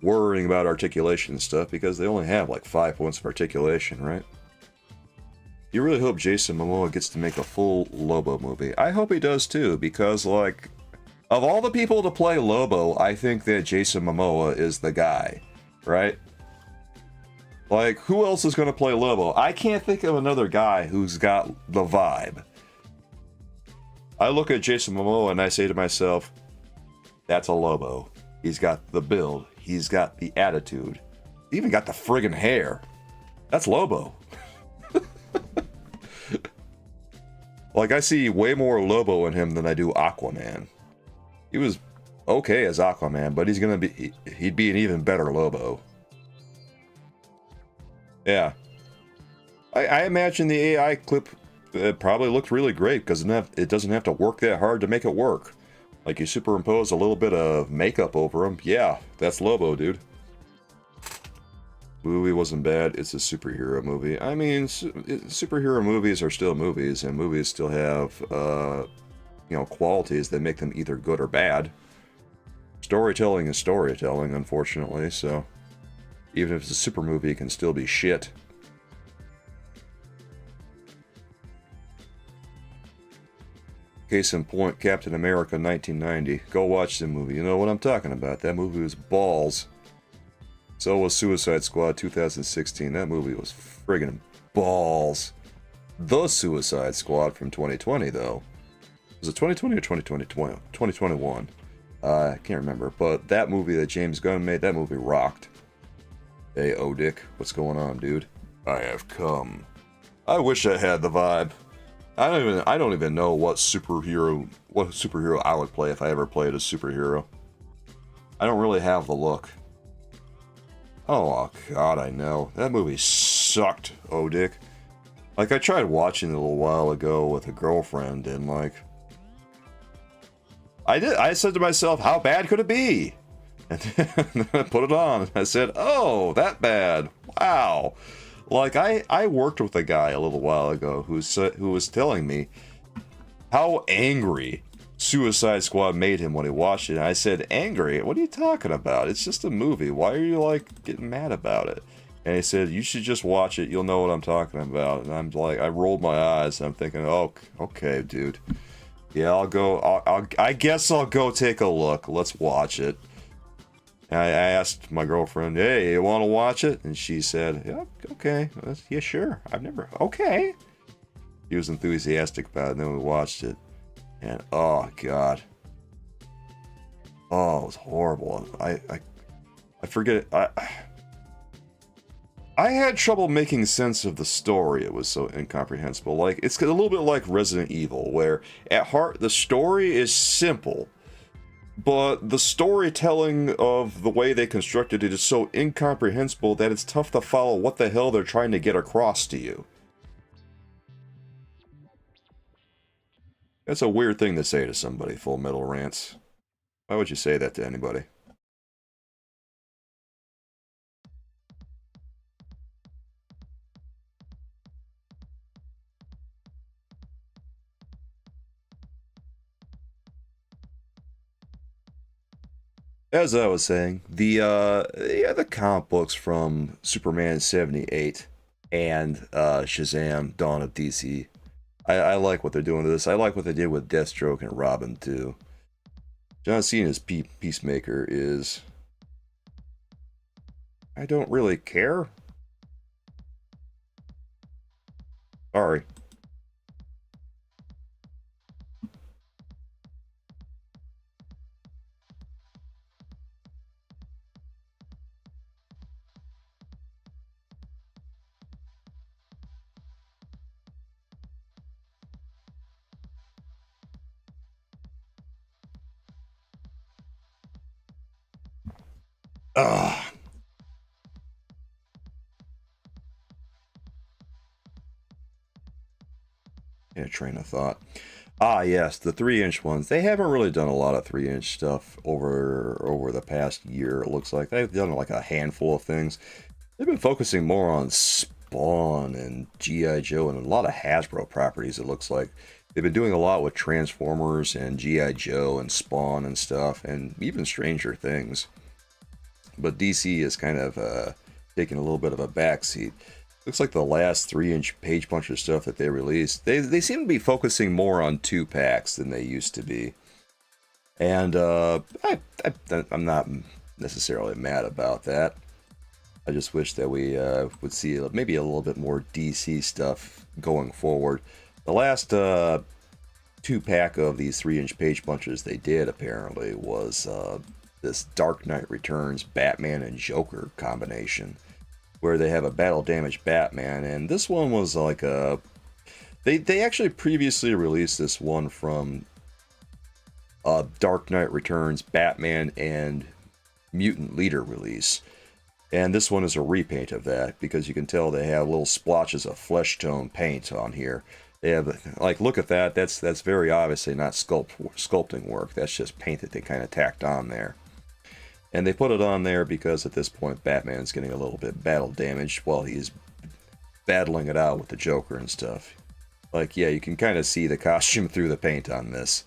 worrying about articulation and stuff because they only have like 5 points of articulation, right? You really hope Jason Momoa gets to make a full Lobo movie. I hope he does too, because like, of all the people to play Lobo, I think that Jason Momoa is the guy, right? Like, who else is going to play Lobo? I can't think of another guy who's got the vibe. I look at Jason Momoa and I say to myself, that's a Lobo. He's got the build. He's got the attitude. He even got the friggin' hair. That's Lobo. Like, I see way more Lobo in him than I do Aquaman. He was okay as Aquaman, but he'd be an even better Lobo. Yeah. I imagine the AI clip probably looked really great because it doesn't have to work that hard to make it work. Like, you superimpose a little bit of makeup over him. Yeah, that's Lobo, dude. Movie wasn't bad. It's a superhero movie. I mean, superhero movies are still movies, and movies still have, you know, qualities that make them either good or bad. Storytelling is storytelling, unfortunately, so even if it's a super movie, it can still be shit. Case in point, Captain America 1990. Go watch the movie. You know what I'm talking about. That movie was balls. So was Suicide Squad 2016. That movie was friggin' balls. The Suicide Squad from 2020, though. Was it 2020 or 2020? 2021. I can't remember. But that movie that James Gunn made, that movie rocked. Hey, Odick, what's going on, dude? I have come. I wish I had the vibe. I don't even know what superhero I would play if I ever played a superhero. I don't really have the look. Oh god, I know. That movie sucked, Odick. Like, I tried watching it a little while ago with a girlfriend, and like, I said to myself, how bad could it be? And then I put it on, and I said, oh, that bad. Wow. Like, I worked with a guy a little while ago who was telling me how angry Suicide Squad made him when he watched it. And I said, angry? What are you talking about? It's just a movie. Why are you, like, getting mad about it? And he said, you should just watch it. You'll know what I'm talking about. And I'm like, I rolled my eyes. And I'm thinking, oh, okay, dude. Yeah, I'll go. I guess I'll go take a look. Let's watch it. And I asked my girlfriend, hey, you want to watch it? And she said, yeah, okay. Yeah, sure. I've never. Okay. He was enthusiastic about it. And then we watched it. And oh god, oh, it was horrible. I forget it. I had trouble making sense of the story. It was so incomprehensible. Like, it's a little bit like Resident Evil, where at heart the story is simple, but the storytelling of the way they constructed it is so incomprehensible that it's tough to follow what the hell they're trying to get across to you. That's a weird thing to say to somebody, Full Metal Rants. Why would you say that to anybody? As I was saying, the comic books from Superman 78 and Shazam, Dawn of DC, I like what they're doing to this. I like what they did with Deathstroke and Robin too. John Cena's Peacemaker is... I don't really care. Sorry. Ah, yeah, train of thought. Ah, yes, the 3-inch ones. They haven't really done a lot of 3-inch stuff over the past year. It looks like they've done like a handful of things. They've been focusing more on Spawn and G.I. Joe and a lot of Hasbro properties. It looks like they've been doing a lot with Transformers and G.I. Joe and Spawn and stuff, and even Stranger Things. But DC is kind of taking a little bit of a backseat. Looks like the last 3-inch page puncher stuff that they released, they seem to be focusing more on 2-packs than they used to be. And I'm not necessarily mad about that. I just wish that we would see maybe a little bit more DC stuff going forward. The last 2-pack of these 3-inch page punchers they did apparently was this Dark Knight Returns Batman and Joker combination, where they have a battle damaged Batman, and this one was like a... They actually previously released this one from Dark Knight Returns Batman and Mutant Leader release. And this one is a repaint of that, because you can tell they have little splotches of flesh tone paint on here. They have, like, look at that, that's very obviously not sculpting work, that's just paint that they kind of tacked on there. And they put it on there because at this point Batman's getting a little bit battle damaged while he's battling it out with the Joker and stuff. Like, yeah, you can kind of see the costume through the paint on this.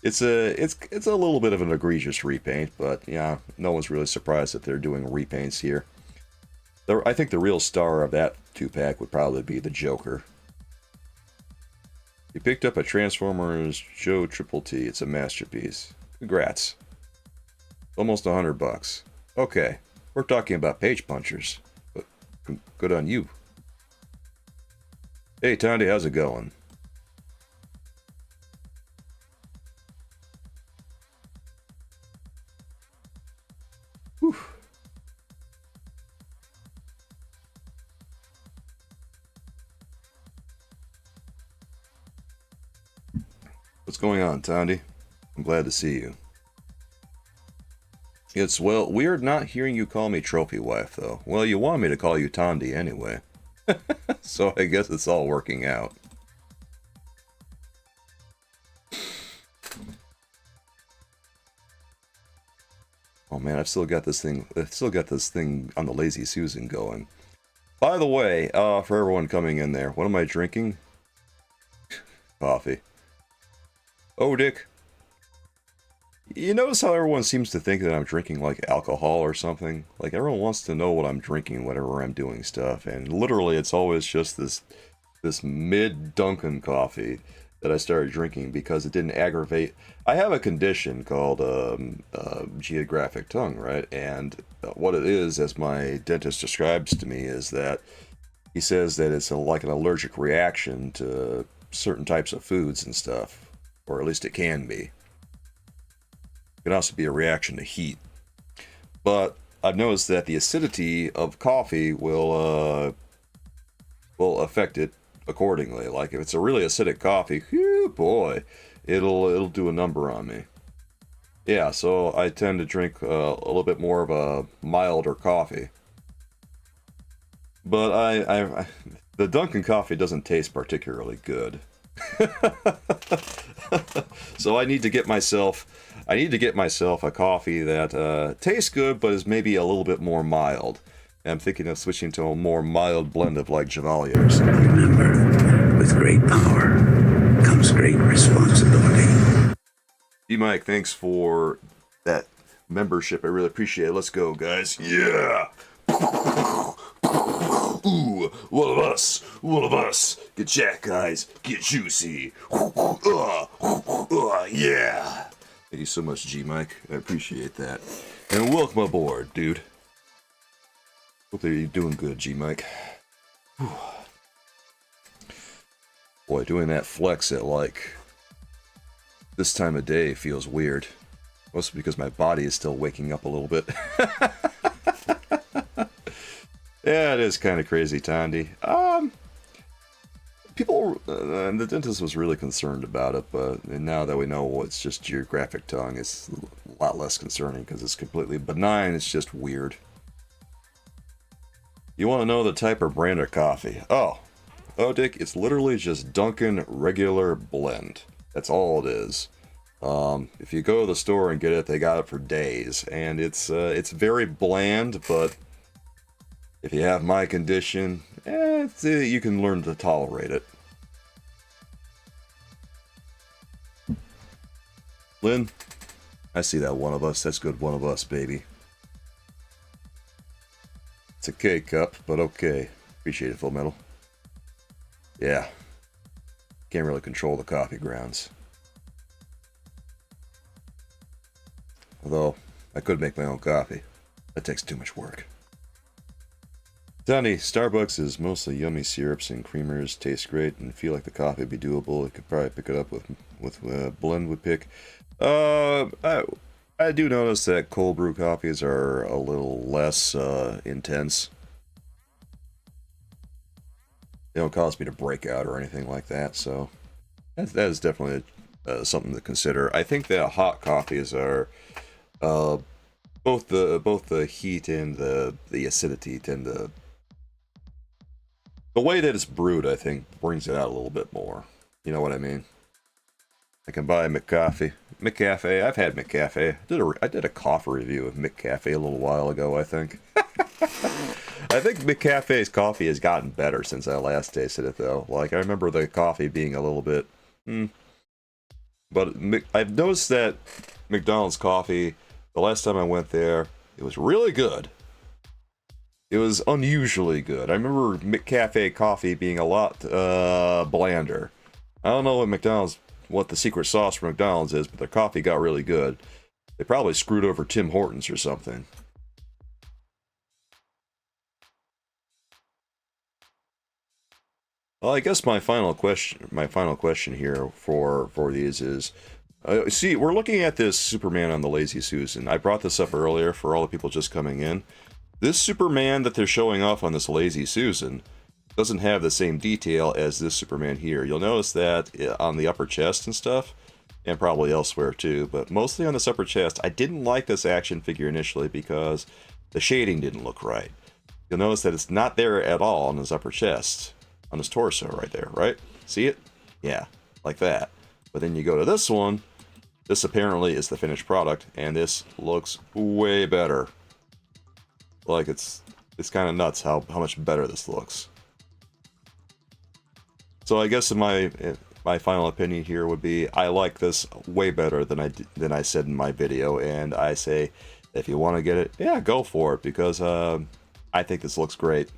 It's a little bit of an egregious repaint, but yeah, no one's really surprised that they're doing repaints here. I think the real star of that 2-pack would probably be the Joker. You picked up a Transformers Joe Triple T. It's a masterpiece. Congrats. Almost $100. Okay, we're talking about page punchers, but good on you. Hey Tandy, how's it going? Whew. What's going on, Tandy? I'm glad to see you. It's, well, weird not hearing you call me Trophy Wife, though. Well, you want me to call you Tandy anyway. So I guess it's all working out. Oh man, I've still got this thing on the Lazy Susan going. By the way, for everyone coming in there, what am I drinking? Coffee. Oh, Dick. You notice how everyone seems to think that I'm drinking like alcohol or something? Like everyone wants to know what I'm drinking whenever I'm doing stuff, and literally it's always just this mid Dunkin' coffee that I started drinking because it didn't aggravate. I have a condition called geographic tongue, right? And what it is, as my dentist describes to me, is that he says that it's like an allergic reaction to certain types of foods and stuff, or at least it can be. It can also be a reaction to heat. But I've noticed that the acidity of coffee will affect it accordingly. Like if it's a really acidic coffee, whew, boy, it'll do a number on me. Yeah, so I tend to drink a little bit more of a milder coffee. But the Dunkin' coffee doesn't taste particularly good. So I need to get myself a coffee that tastes good but is maybe a little bit more mild. And I'm thinking of switching to a more mild blend of like Javalia or something. Remember, with great power comes great responsibility. D-Mike, thanks for that membership. I really appreciate it. Let's go, guys. Yeah! Ooh, one of us. Get jacked, guys. Get juicy. Yeah. Thank you so much, G-Mike. I appreciate that. And welcome aboard, dude. Hope that you're doing good, G-Mike. Boy, doing that flex at like this time of day feels weird. Mostly because my body is still waking up a little bit. Yeah, it is kind of crazy, Tandy. People, the dentist was really concerned about it, but now that we know it's just geographic tongue, it's lot less concerning because it's completely benign. It's just weird. You want to know the type or brand of coffee? Oh, Dick, it's literally just Dunkin' regular blend. That's all it is. If you go to the store and get it, they got it for days, and it's very bland. But if you have my condition, you can learn to tolerate it. Lynn, I see that one of us. That's good, one of us, baby. It's a K-cup, but okay. Appreciate it, Full Metal. Yeah. Can't really control the coffee grounds. Although, I could make my own coffee. That takes too much work. Donnie, Starbucks is mostly yummy syrups and creamers, taste great, and feel like the coffee would be doable. It could probably pick it up with blend would pick. I do notice that cold brew coffees are a little less intense. They don't cause me to break out or anything like that, so that is definitely something to consider. I think that hot coffees are both the heat and the acidity tend to. The way that it's brewed, I think, brings it out a little bit more. You know what I mean? I can buy McCafe. I've had McCafe. I did a coffee review of McCafe a little while ago, I think. I think McCafe's coffee has gotten better since I last tasted it, though. Like, I remember the coffee being a little bit... But I've noticed that McDonald's coffee, the last time I went there, it was really good. It was unusually good. I remember McCafe coffee being a lot blander. I don't know what the secret sauce for McDonald's is, but their coffee got really good. They probably screwed over Tim Hortons or something. Well, I guess my final question here for these is, see, we're looking at this Superman on the Lazy Susan. I brought this up earlier for all the people just coming in. This Superman that they're showing off on this Lazy Susan doesn't have the same detail as this Superman here. You'll notice that on the upper chest and stuff, and probably elsewhere too, but mostly on this upper chest. I didn't like this action figure initially because the shading didn't look right. You'll notice that it's not there at all on his upper chest, on his torso right there, right? See it? Yeah, like that. But then you go to this one, this apparently is the finished product, and this looks way better. Like, it's kind of nuts how much better this looks. So I guess in my final opinion here would be, I like this way better than I said in my video, and I say, if you want to get it, yeah, go for it, because I think this looks great.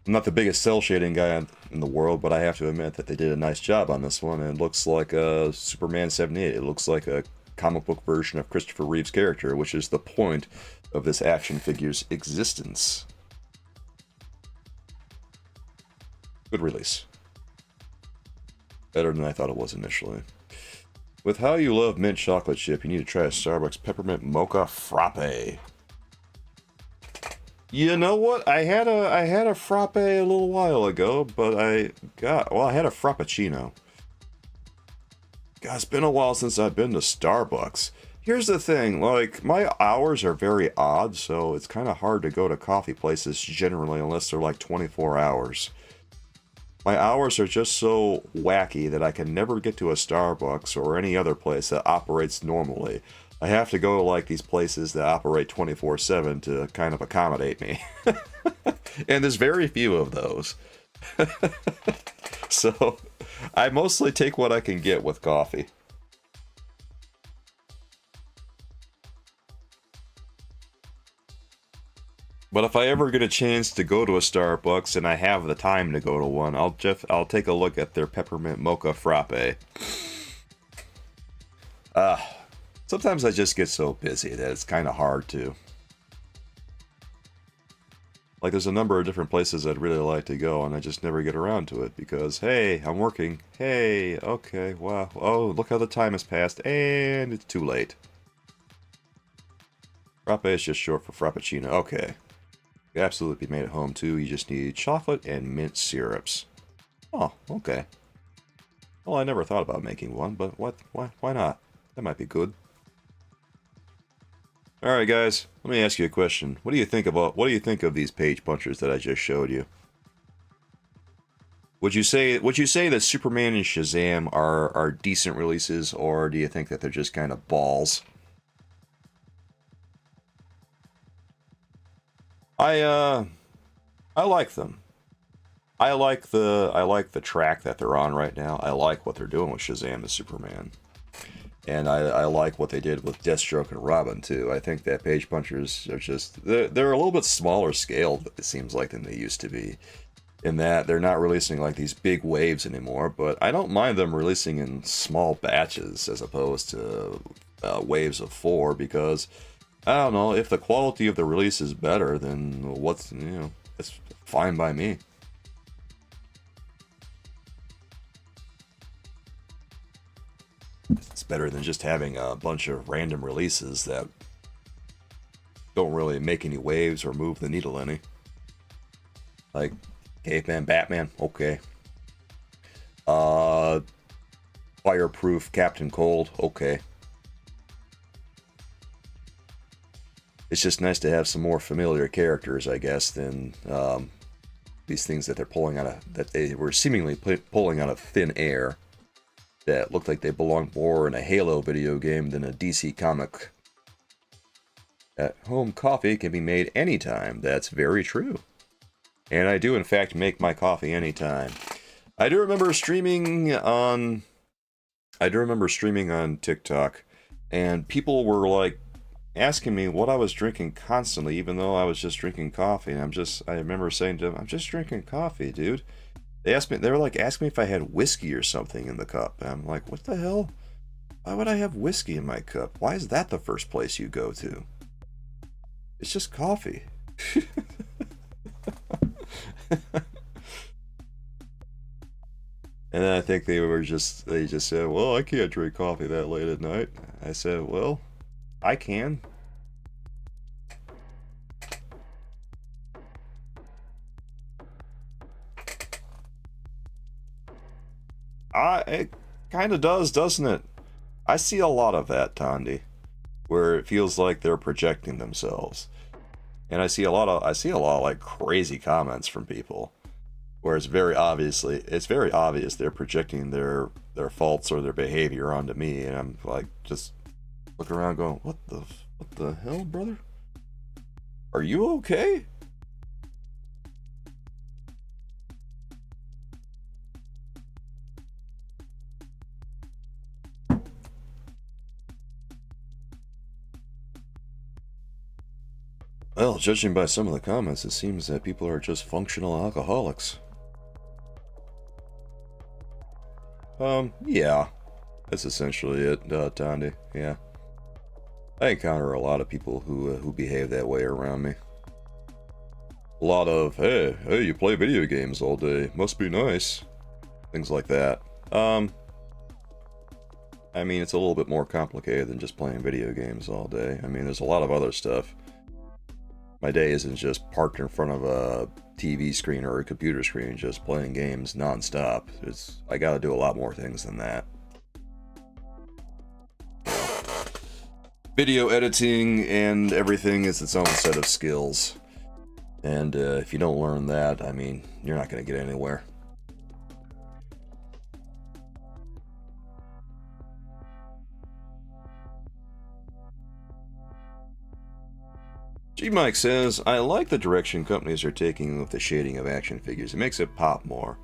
I'm not the biggest cell shading guy in the world, but I have to admit that they did a nice job on this one, and it looks like a Superman 78. It looks like a comic book version of Christopher Reeve's character, which is the point of this action figure's existence. Good release. Better than I thought it was initially. With how you love mint chocolate chip, you need to try a Starbucks Peppermint Mocha Frappe. You know what? I had a frappe a little while ago, but I had a frappuccino. God, it's been a while since I've been to Starbucks. Here's the thing, like, my hours are very odd, so it's kind of hard to go to coffee places generally unless they're like 24 hours. My hours are just so wacky that I can never get to a Starbucks or any other place that operates normally. I have to go to like these places that operate 24/7 to kind of accommodate me. And there's very few of those. So I mostly take what I can get with coffee. But if I ever get a chance to go to a Starbucks and I have the time to go to one, I'll take a look at their Peppermint Mocha Frappe. Sometimes I just get so busy that it's kind of hard to. Like, there's a number of different places I'd really like to go, and I just never get around to it because, hey, I'm working. Hey, okay, wow. Oh, look how the time has passed, and it's too late. Frappe is just short for Frappuccino. Okay. You absolutely be made at home, too. You just need chocolate and mint syrups. Oh, okay. Well, I never thought about making one, but why not? That might be good. All right, guys. Let me ask you a question. What do you think of these page punchers that I just showed you? Would you say that Superman and Shazam are decent releases, or do you think that they're just kind of balls? I like them. I like the track that they're on right now. I like what they're doing with Shazam and Superman. And I like what they did with Deathstroke and Robin too. I think that Page Punchers are just they're a little bit smaller scaled, it seems like, than they used to be. In that they're not releasing like these big waves anymore, but I don't mind them releasing in small batches as opposed to waves of 4, because I don't know, if the quality of the release is better, then it's fine by me. It's better than just having a bunch of random releases that don't really make any waves or move the needle any. Like Caveman Batman, okay. Fireproof Captain Cold, okay. It's just nice to have some more familiar characters, I guess, than these things that they're pulling out of, that they were seemingly pulling out of thin air, that looked like they belonged more in a Halo video game than a DC comic. At home coffee can be made anytime. That's very true. And I do, in fact, make my coffee anytime. I do remember streaming on TikTok, and people were like asking me what I was drinking constantly, even though I was just drinking coffee. And I remember saying to them, I'm just drinking coffee, dude. They were like asking me if I had whiskey or something in the cup. And I'm like, what the hell? Why would I have whiskey in my cup? Why is that the first place you go to? It's just coffee. And then I think they just said, well, I can't drink coffee that late at night. I said, well, I can. It kind of does, doesn't it? I see a lot of that, Tandy, where it feels like they're projecting themselves. And I see a lot of like crazy comments from people where it's very obvious they're projecting their faults or their behavior onto me, and I'm like just looking around going, what the hell, brother? Are you okay? Well, judging by some of the comments, it seems that people are just functional alcoholics. Yeah. That's essentially it, Tandy. Yeah. I encounter a lot of people who behave that way around me. A lot of, hey, you play video games all day. Must be nice. Things like that. I mean, it's a little bit more complicated than just playing video games all day. I mean, there's a lot of other stuff. My day isn't just parked in front of a TV screen or a computer screen just playing games non-stop. I gotta do a lot more things than that. Video editing and everything is its own set of skills. And if you don't learn that, I mean, you're not gonna get anywhere. G-Mike says, I like the direction companies are taking with the shading of action figures. It makes it pop more.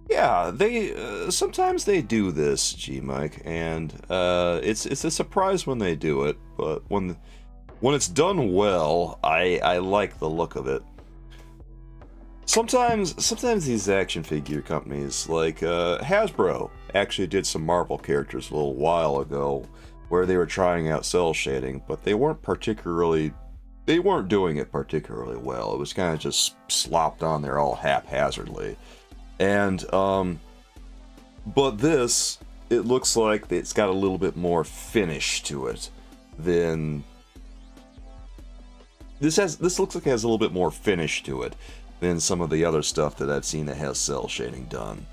Yeah, they sometimes they do this, G-Mike, and it's a surprise when they do it, but when it's done well, I like the look of it. Sometimes these action figure companies, like Hasbro, actually did some Marvel characters a little while ago, where they were trying out cell shading, but they weren't doing it particularly well. It was kind of just slopped on there all haphazardly. And, but this, it looks like it's got a little bit more finish to it than... This looks like it has a little bit more finish to it than some of the other stuff that I've seen that has cell shading done.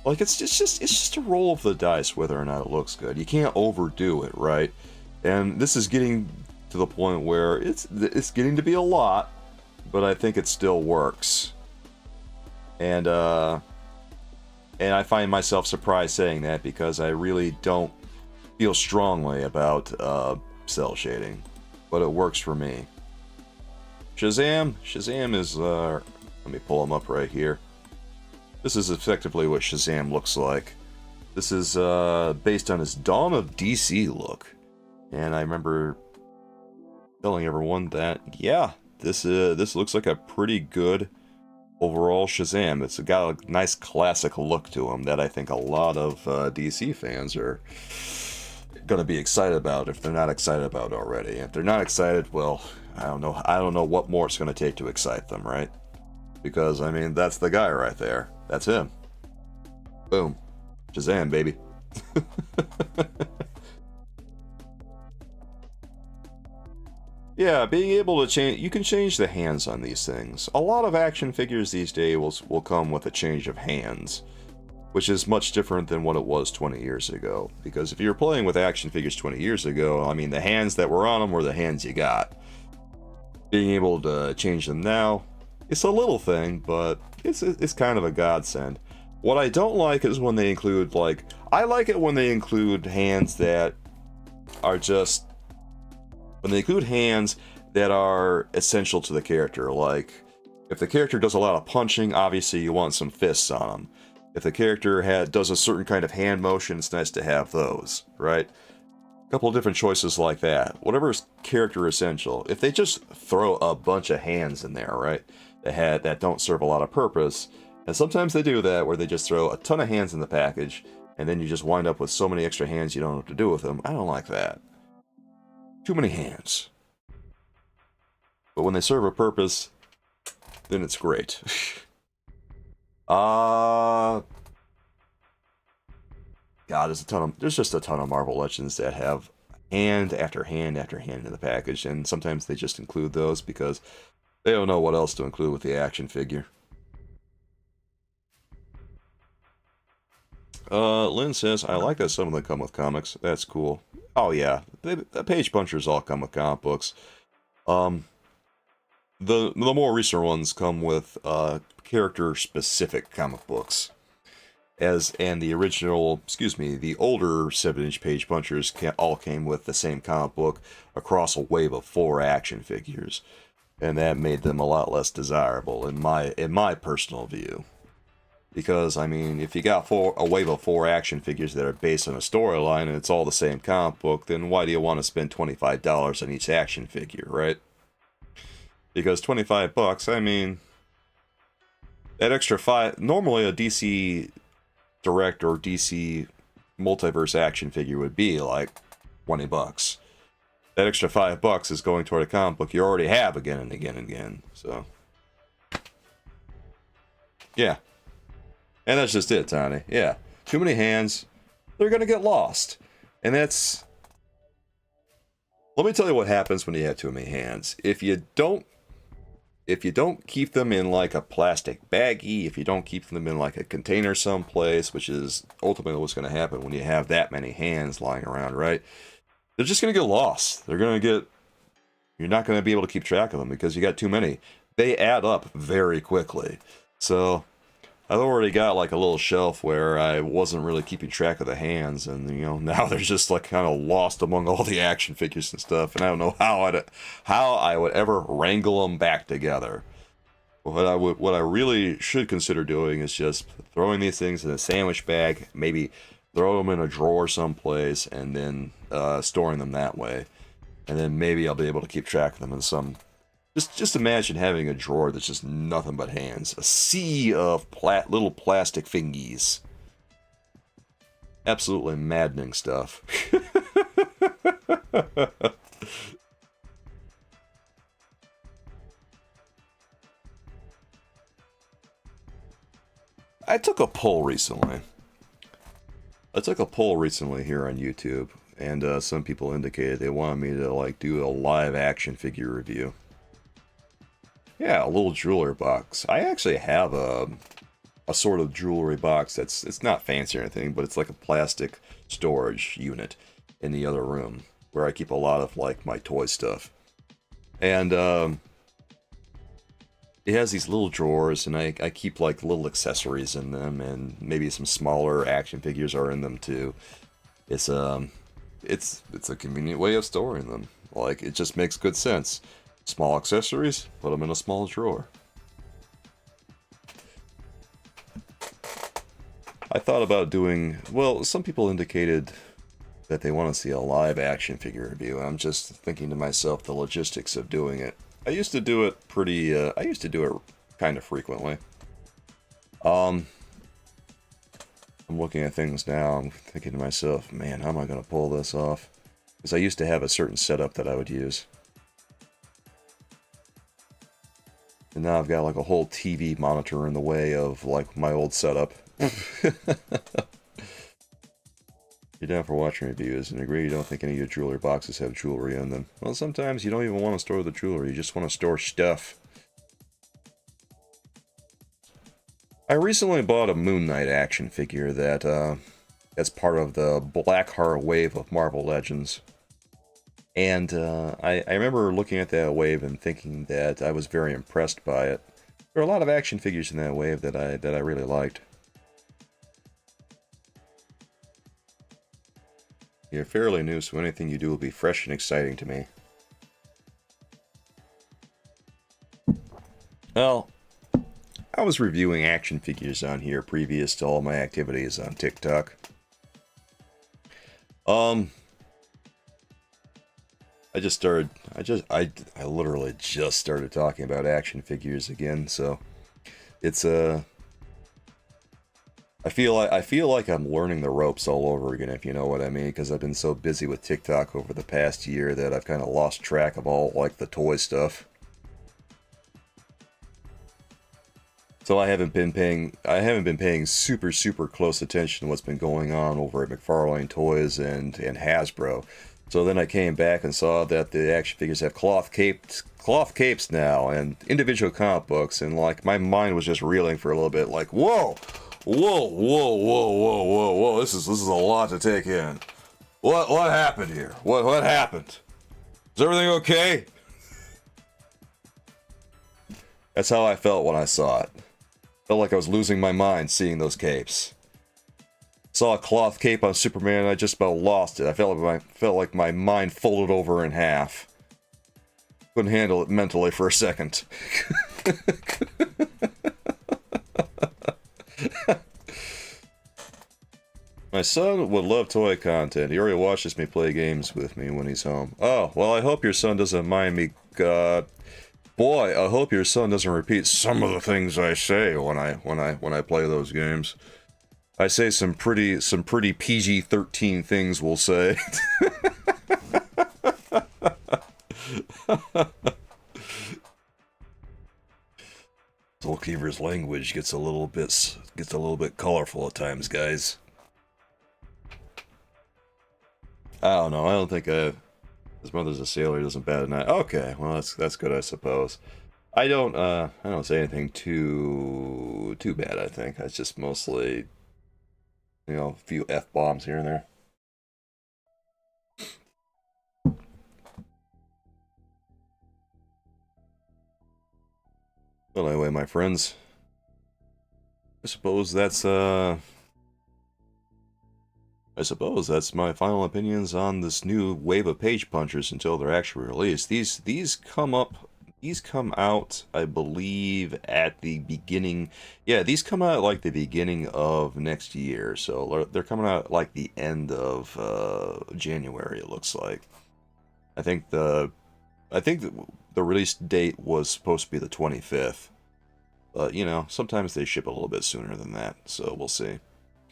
Like, it's just a roll of the dice whether or not it looks good. You can't overdo it, right? And this is getting to the point where it's getting to be a lot, but I think it still works. And I find myself surprised saying that because I really don't feel strongly about cell shading, but it works for me. Shazam is, let me pull him up right here. This is effectively what Shazam looks like. This is based on his Dawn of DC look. And I remember telling everyone that, yeah, this looks like a pretty good overall Shazam. It's got a nice classic look to him that I think a lot of DC fans are going to be excited about if they're not excited about already. If they're not excited, well, I don't know what more it's going to take to excite them, right? Because, I mean, that's the guy right there. That's him. Boom. Shazam, baby. Yeah, being able to change... You can change the hands on these things. A lot of action figures these days will come with a change of hands, which is much different than what it was 20 years ago. Because if you were playing with action figures 20 years ago, I mean, the hands that were on them were the hands you got. Being able to change them now, it's a little thing, but it's kind of a godsend. What I don't like is when they include, like... I like it when they include hands that are just... When they include hands that are essential to the character. Like, if the character does a lot of punching, obviously you want some fists on them. If the character does a certain kind of hand motion, it's nice to have those, right? A couple of different choices like that. Whatever is character essential. If they just throw a bunch of hands in there, right? That don't serve a lot of purpose. And sometimes they do that, where they just throw a ton of hands in the package, and then you just wind up with so many extra hands you don't know what to do with them. I don't like that. Too many hands. But when they serve a purpose, then it's great. God, there's just a ton of Marvel Legends that have hand after hand after hand in the package, and sometimes they just include those because they don't know what else to include with the action figure. Lynn says, I like that some of them come with comics. That's cool. Oh yeah, the page punchers all come with comic books. The more recent ones come with character specific comic books. And the older 7-inch page punchers all came with the same comic book across a wave of 4 action figures, and that made them a lot less desirable in my personal view. Because, I mean, if you got a wave of 4 action figures that are based on a storyline and it's all the same comic book, then why do you want to spend $25 on each action figure, right? Because $25, I mean, that extra 5... Normally a DC Direct or DC Multiverse action figure would be like $20. That extra $5 is going toward a comic book you already have again and again and again, so... Yeah. And that's just it, Tony. Yeah. Too many hands, they're going to get lost. And that's... Let me tell you what happens when you have too many hands. If you don't keep them in like a plastic baggie, if you don't keep them in like a container someplace, which is ultimately what's going to happen when you have that many hands lying around, right? They're just going to get lost. You're not going to be able to keep track of them because you got too many. They add up very quickly. So... I've already got like a little shelf where I wasn't really keeping track of the hands, and now they're just like kind of lost among all the action figures and stuff, and I don't know how I would ever wrangle them back together. What I really should consider doing is just throwing these things in a sandwich bag, maybe throw them in a drawer someplace, and then storing them that way, and then maybe I'll be able to keep track of them in some. Just imagine having a drawer that's just nothing but hands. A sea of little plastic fingies. Absolutely maddening stuff. I took a poll recently. Here on YouTube, and some people indicated they wanted me to like do a live action figure review. Yeah, a little jewelry box. I actually have a sort of jewelry box it's not fancy or anything, but it's like a plastic storage unit in the other room. where I keep a lot of like my toy stuff. And it has these little drawers, and I keep like little accessories in them, and maybe some smaller action figures are in them too. It's a convenient way of storing them. Like, it just makes good sense. Small accessories, put them in a small drawer. I thought about doing, well, some people indicated that they want to see a live action figure review. I'm just thinking to myself the logistics of doing it. I used to do it kind of frequently. I'm looking at things now, I'm thinking to myself, man, how am I going to pull this off? Because I used to have a certain setup that I would use. And now I've got like a whole TV monitor in the way of like my old setup. You're down for watching reviews and agree you don't think any of your jewelry boxes have jewelry in them. Well, sometimes you don't even want to store the jewelry, you just want to store stuff. I recently bought a Moon Knight action figure that's part of the Blackheart wave of Marvel Legends. And I remember looking at that wave and thinking that I was very impressed by it. There are a lot of action figures in that wave that I really liked. You're fairly new, so anything you do will be fresh and exciting to me. Well, I was reviewing action figures on here previous to all my activities on TikTok. I literally just started talking about action figures again, so it's I feel like I'm learning the ropes all over again, if you know what I mean, because I've been so busy with TikTok over the past year that I've kind of lost track of all like the toy stuff. So I haven't been paying super close attention to what's been going on over at McFarlane Toys and Hasbro. So then I came back and saw that the action figures have cloth capes now and individual comic books, and like my mind was just reeling for a little bit, like whoa, this is a lot to take in. What happened here? What happened? Is everything okay? That's how I felt when I saw it. Felt like I was losing my mind seeing those capes. Saw a cloth cape on Superman and I just about lost it. I felt like my mind folded over in half. Couldn't handle it mentally for a second. My son would love toy content. He already watches me play games with me when he's home. Oh, well, I hope your son doesn't mind me. Boy, I hope your son doesn't repeat some of the things I say when I play those games. I say some pretty PG-13 things, we'll say. Soulkeeper's language gets a little bit colorful at times, guys. I don't know. I don't think his mother's a sailor. He doesn't bat an eye. Okay, well that's good, I suppose. I don't say anything too bad. I think it's just mostly, you know, a few F-bombs here and there. Well, anyway, my friends, I suppose that's my final opinions on this new wave of page punchers until they're actually released. These come out, I believe, at the beginning. Yeah, these come out like the beginning of next year. So they're coming out like the end of January, it looks like. I think the release date was supposed to be the 25th. But, you know, sometimes they ship a little bit sooner than that, so we'll see.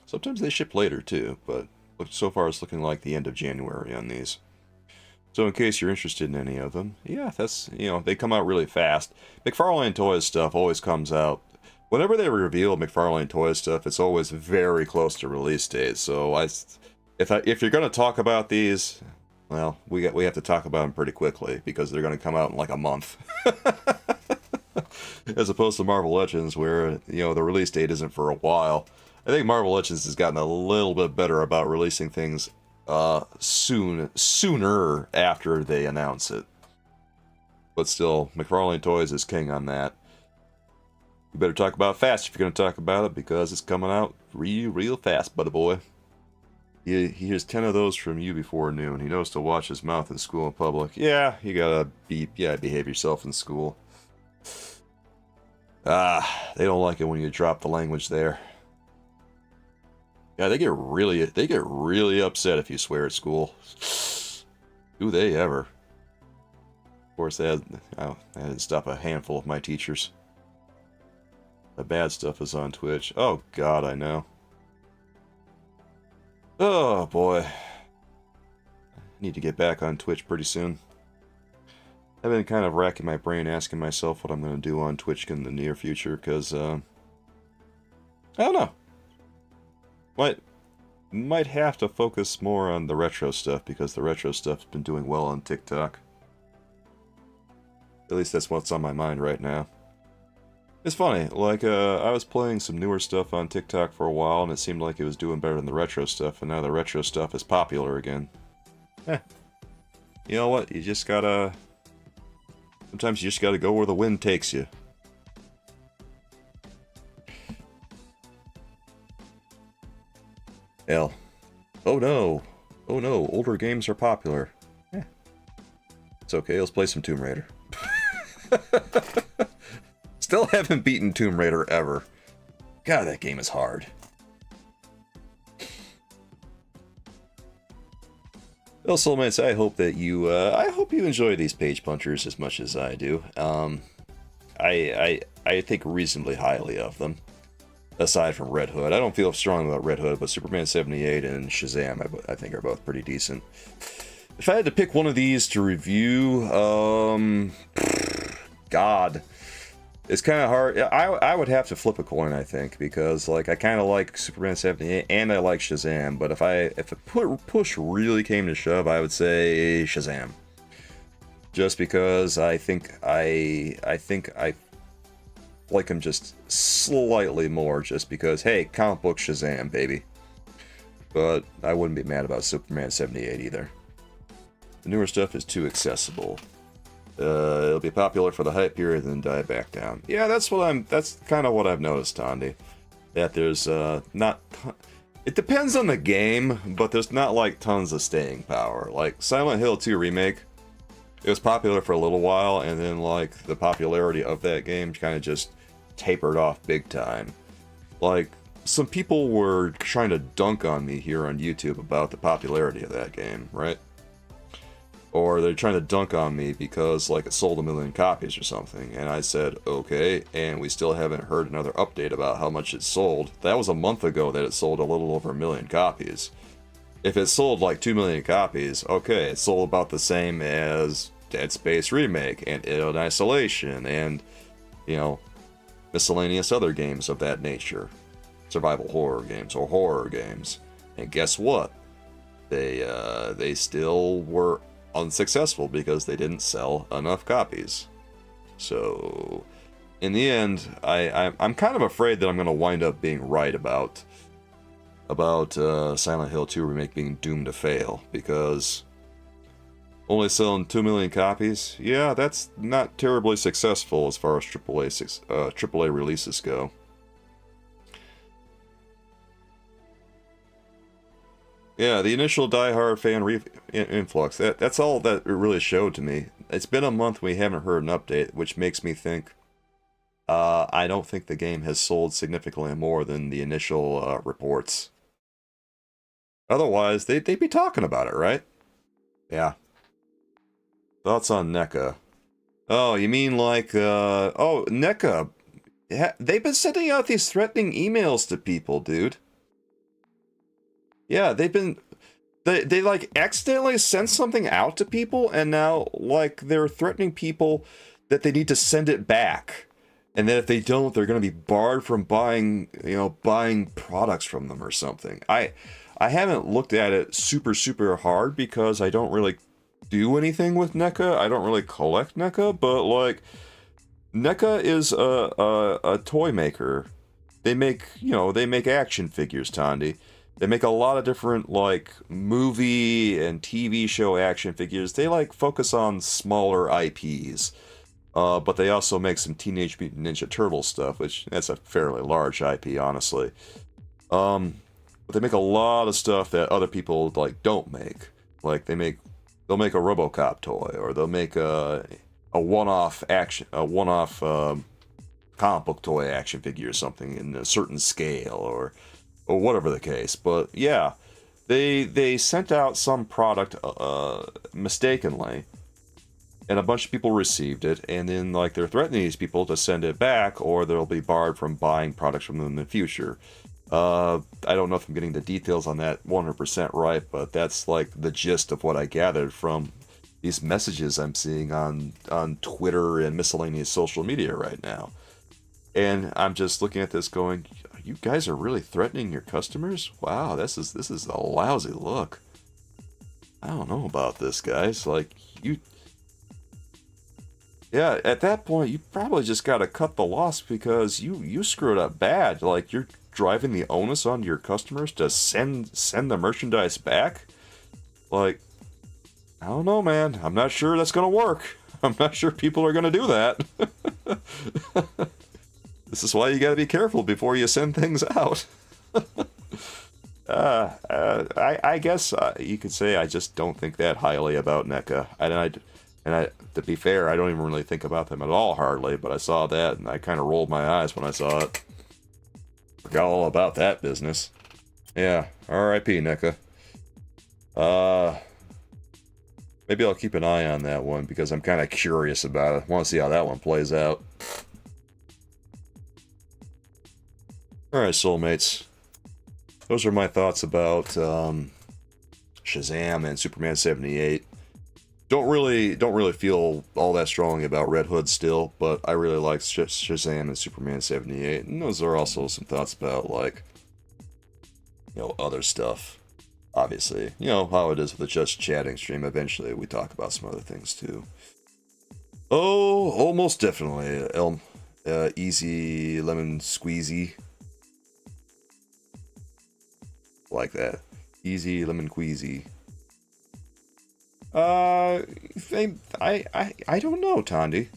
Sometimes they ship later too, but so far it's looking like the end of January on these. So in case you're interested in any of them, yeah, that's, you know, they come out really fast. McFarlane Toys stuff always comes out. Whenever they reveal McFarlane Toys stuff, it's always very close to release date. So if you're going to talk about these, well, we have to talk about them pretty quickly because they're going to come out in like a month. As opposed to Marvel Legends, where, you know, the release date isn't for a while. I think Marvel Legends has gotten a little bit better about releasing things sooner after they announce it. But still, McFarlane Toys is king on that. You better talk about it fast if you're going to talk about it, because it's coming out real fast, buddy boy. He hears 10 of those from you before noon. He knows to watch his mouth in school and public. Yeah, you gotta behave yourself in school. They don't like it when you drop the language there. Yeah, they get really upset if you swear at school. Do they ever? Of course, that didn't stop a handful of my teachers. The bad stuff is on Twitch. Oh God, I know. Oh boy. I need to get back on Twitch pretty soon. I've been kind of racking my brain asking myself what I'm going to do on Twitch in the near future, because, I don't know. Might have to focus more on the retro stuff, because the retro stuff's been doing well on TikTok. At least that's what's on my mind right now. It's funny, like, I was playing some newer stuff on TikTok for a while, and it seemed like it was doing better than the retro stuff, and now the retro stuff is popular again. You know what? You just gotta... Sometimes you just gotta go where the wind takes you. Hell. Oh no. Oh no, older games are popular. It's okay, let's play some Tomb Raider. Still haven't beaten Tomb Raider ever. God, that game is hard. Well, soulmates, I hope that you, enjoy these page punchers as much as I do. I think reasonably highly of them. Aside from Red Hood, I don't feel strong about Red Hood, but Superman 78 and Shazam, I think, are both pretty decent. If I had to pick one of these to review, God. It's kind of hard. I would have to flip a coin, I think, because like I kind of like Superman 78 and I like Shazam. But if push really came to shove, I would say Shazam. Just because I think I like him just slightly more, just because hey, comic book Shazam, baby. But I wouldn't be mad about Superman 78 either. The newer stuff is too accessible. It'll be popular for the hype period and then die back down. Yeah, that's kind of what I've noticed, Tandy. That there's not... It depends on the game, but there's not like tons of staying power. Like Silent Hill 2 Remake, it was popular for a little while, and then like the popularity of that game kind of just tapered off big time. Like, some people were trying to dunk on me here on YouTube about the popularity of that game, right? Or they're trying to dunk on me because like it sold 1 million copies or something, and I said okay, and we still haven't heard another update about how much it sold. That was a month ago that it sold a little over 1 million copies. If it sold like 2 million copies, okay, it sold about the same as Dead Space Remake and In Isolation and, you know, miscellaneous other games of that nature. Survival horror games or horror games. And guess what? They still were unsuccessful because they didn't sell enough copies. So, in the end, I'm kind of afraid that I'm going to wind up being right about Silent Hill 2 Remake being doomed to fail, because only selling 2 million copies, yeah, that's not terribly successful as far as AAA releases go. Yeah, the initial die-hard fan influx, that's all that it really showed to me. It's been a month we haven't heard an update, which makes me think I don't think the game has sold significantly more than the initial reports. Otherwise, they'd be talking about it, right? Yeah. Thoughts on NECA? Oh, you mean like, oh, NECA. They've been sending out these threatening emails to people, dude. Yeah, they like accidentally sent something out to people, and now like they're threatening people that they need to send it back, and that if they don't, they're going to be barred from buying products from them or something. I haven't looked at it super hard because I don't really do anything with NECA. I don't really collect NECA, but like NECA is a toy maker. They make action figures, Tandy. They make a lot of different, like, movie and TV show action figures. They, like, focus on smaller IPs. But they also make some Teenage Mutant Ninja Turtle stuff, which that's a fairly large IP, honestly. But they make a lot of stuff that other people, like, don't make. Like, they'll make a RoboCop toy, or they'll make a one-off comic book toy action figure or something in a certain scale, or whatever the case. But yeah, they sent out some product mistakenly, and a bunch of people received it, and then, like, they're threatening these people to send it back, or they'll be barred from buying products from them in the future. I don't know if I'm getting the details on that 100% right, but that's, like, the gist of what I gathered from these messages I'm seeing on Twitter and miscellaneous social media right now. And I'm just looking at this going, you guys are really threatening your customers? Wow, this is a lousy look. I don't know about this, guys. Like, yeah, at that point, you probably just got to cut the loss, because you screwed up bad. Like, you're driving the onus on your customers to send the merchandise back. Like, I don't know, man. I'm not sure that's going to work. I'm not sure people are going to do that. This is why you got to be careful before you send things out. I guess you could say I just don't think that highly about NECA. And to be fair, I don't even really think about them at all, hardly, but I saw that, and I kind of rolled my eyes when I saw it. Forgot all about that business. Yeah, R.I.P. NECA. Maybe I'll keep an eye on that one, because I'm kind of curious about it. I want to see how that one plays out. Alright, soulmates. Those are my thoughts about Shazam and Superman 78. Don't really feel all that strongly about Red Hood still, but I really like Shazam and Superman 78, and those are also some thoughts about, like, other stuff. Obviously, how it is with the Just Chatting stream. Eventually, we talk about some other things too. Oh, almost definitely. Easy lemon squeezy. Like that. Easy lemon queasy. I don't know, Tondi.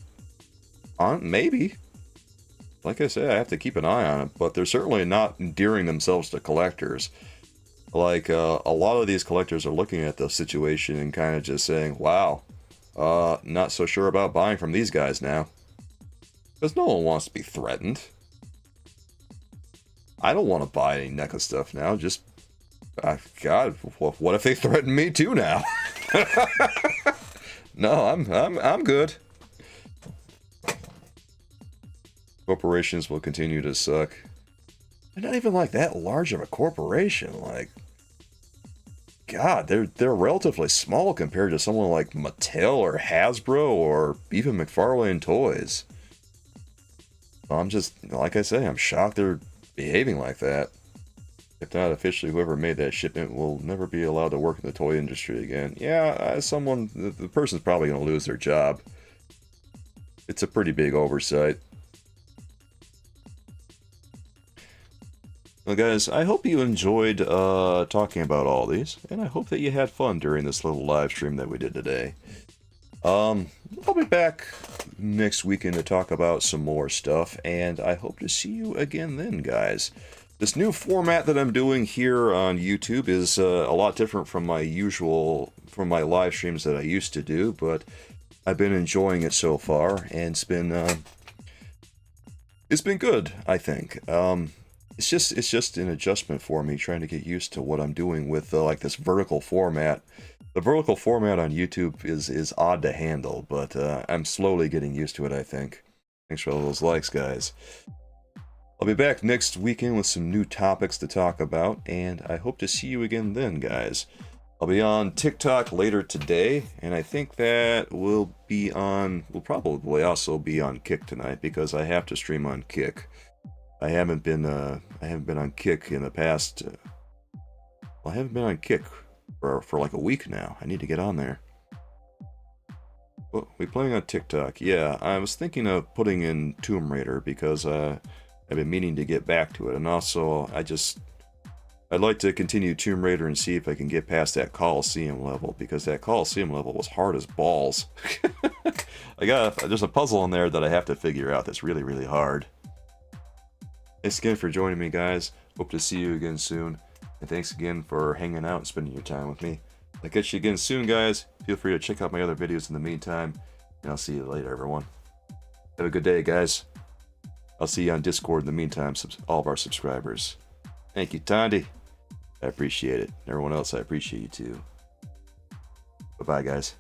Maybe. Like I said, I have to keep an eye on it, but they're certainly not endearing themselves to collectors. Like, a lot of these collectors are looking at the situation and kind of just saying, wow, not so sure about buying from these guys now. Because no one wants to be threatened. I don't want to buy any NECA stuff now, just... God, what if they threaten me too now? No, I'm good. Corporations will continue to suck. They're not even like that large of a corporation. Like, God, they're relatively small compared to someone like Mattel or Hasbro or even McFarlane Toys. I'm just, like I say, I'm shocked they're behaving like that. If not officially, whoever made that shipment will never be allowed to work in the toy industry again. Yeah, the person's probably going to lose their job. It's a pretty big oversight. Well, guys, I hope you enjoyed talking about all these, and I hope that you had fun during this little live stream that we did today. I'll be back next weekend to talk about some more stuff, and I hope to see you again then, guys. This new format that I'm doing here on YouTube is a lot different from my live streams that I used to do, but I've been enjoying it so far, and it's been good, I think. It's just an adjustment for me, trying to get used to what I'm doing with like this vertical format. The vertical format on YouTube is odd to handle, but I'm slowly getting used to it, I think. Thanks for all those likes, guys. I'll be back next weekend with some new topics to talk about, and I hope to see you again then, guys. I'll be on TikTok later today, and I think that we'll probably also be on Kick tonight, because I have to stream on Kick. I haven't been on Kick in the past. I haven't been on Kick for like a week now. I need to get on there. Well, we playing on TikTok? Yeah, I was thinking of putting in Tomb Raider, because I've been meaning to get back to it, and also I just I'd like to continue Tomb Raider and see if I can get past that Coliseum level, because that Coliseum level was hard as balls. There's a puzzle in there that I have to figure out that's really, really hard. Thanks again for joining me, guys. Hope to see you again soon. And thanks again for hanging out and spending your time with me. I'll catch you again soon, guys. Feel free to check out my other videos in the meantime. And I'll see you later, everyone. Have a good day, guys. I'll see you on Discord in the meantime, all of our subscribers. Thank you, Tandy. I appreciate it. Everyone else, I appreciate you too. Bye-bye, guys.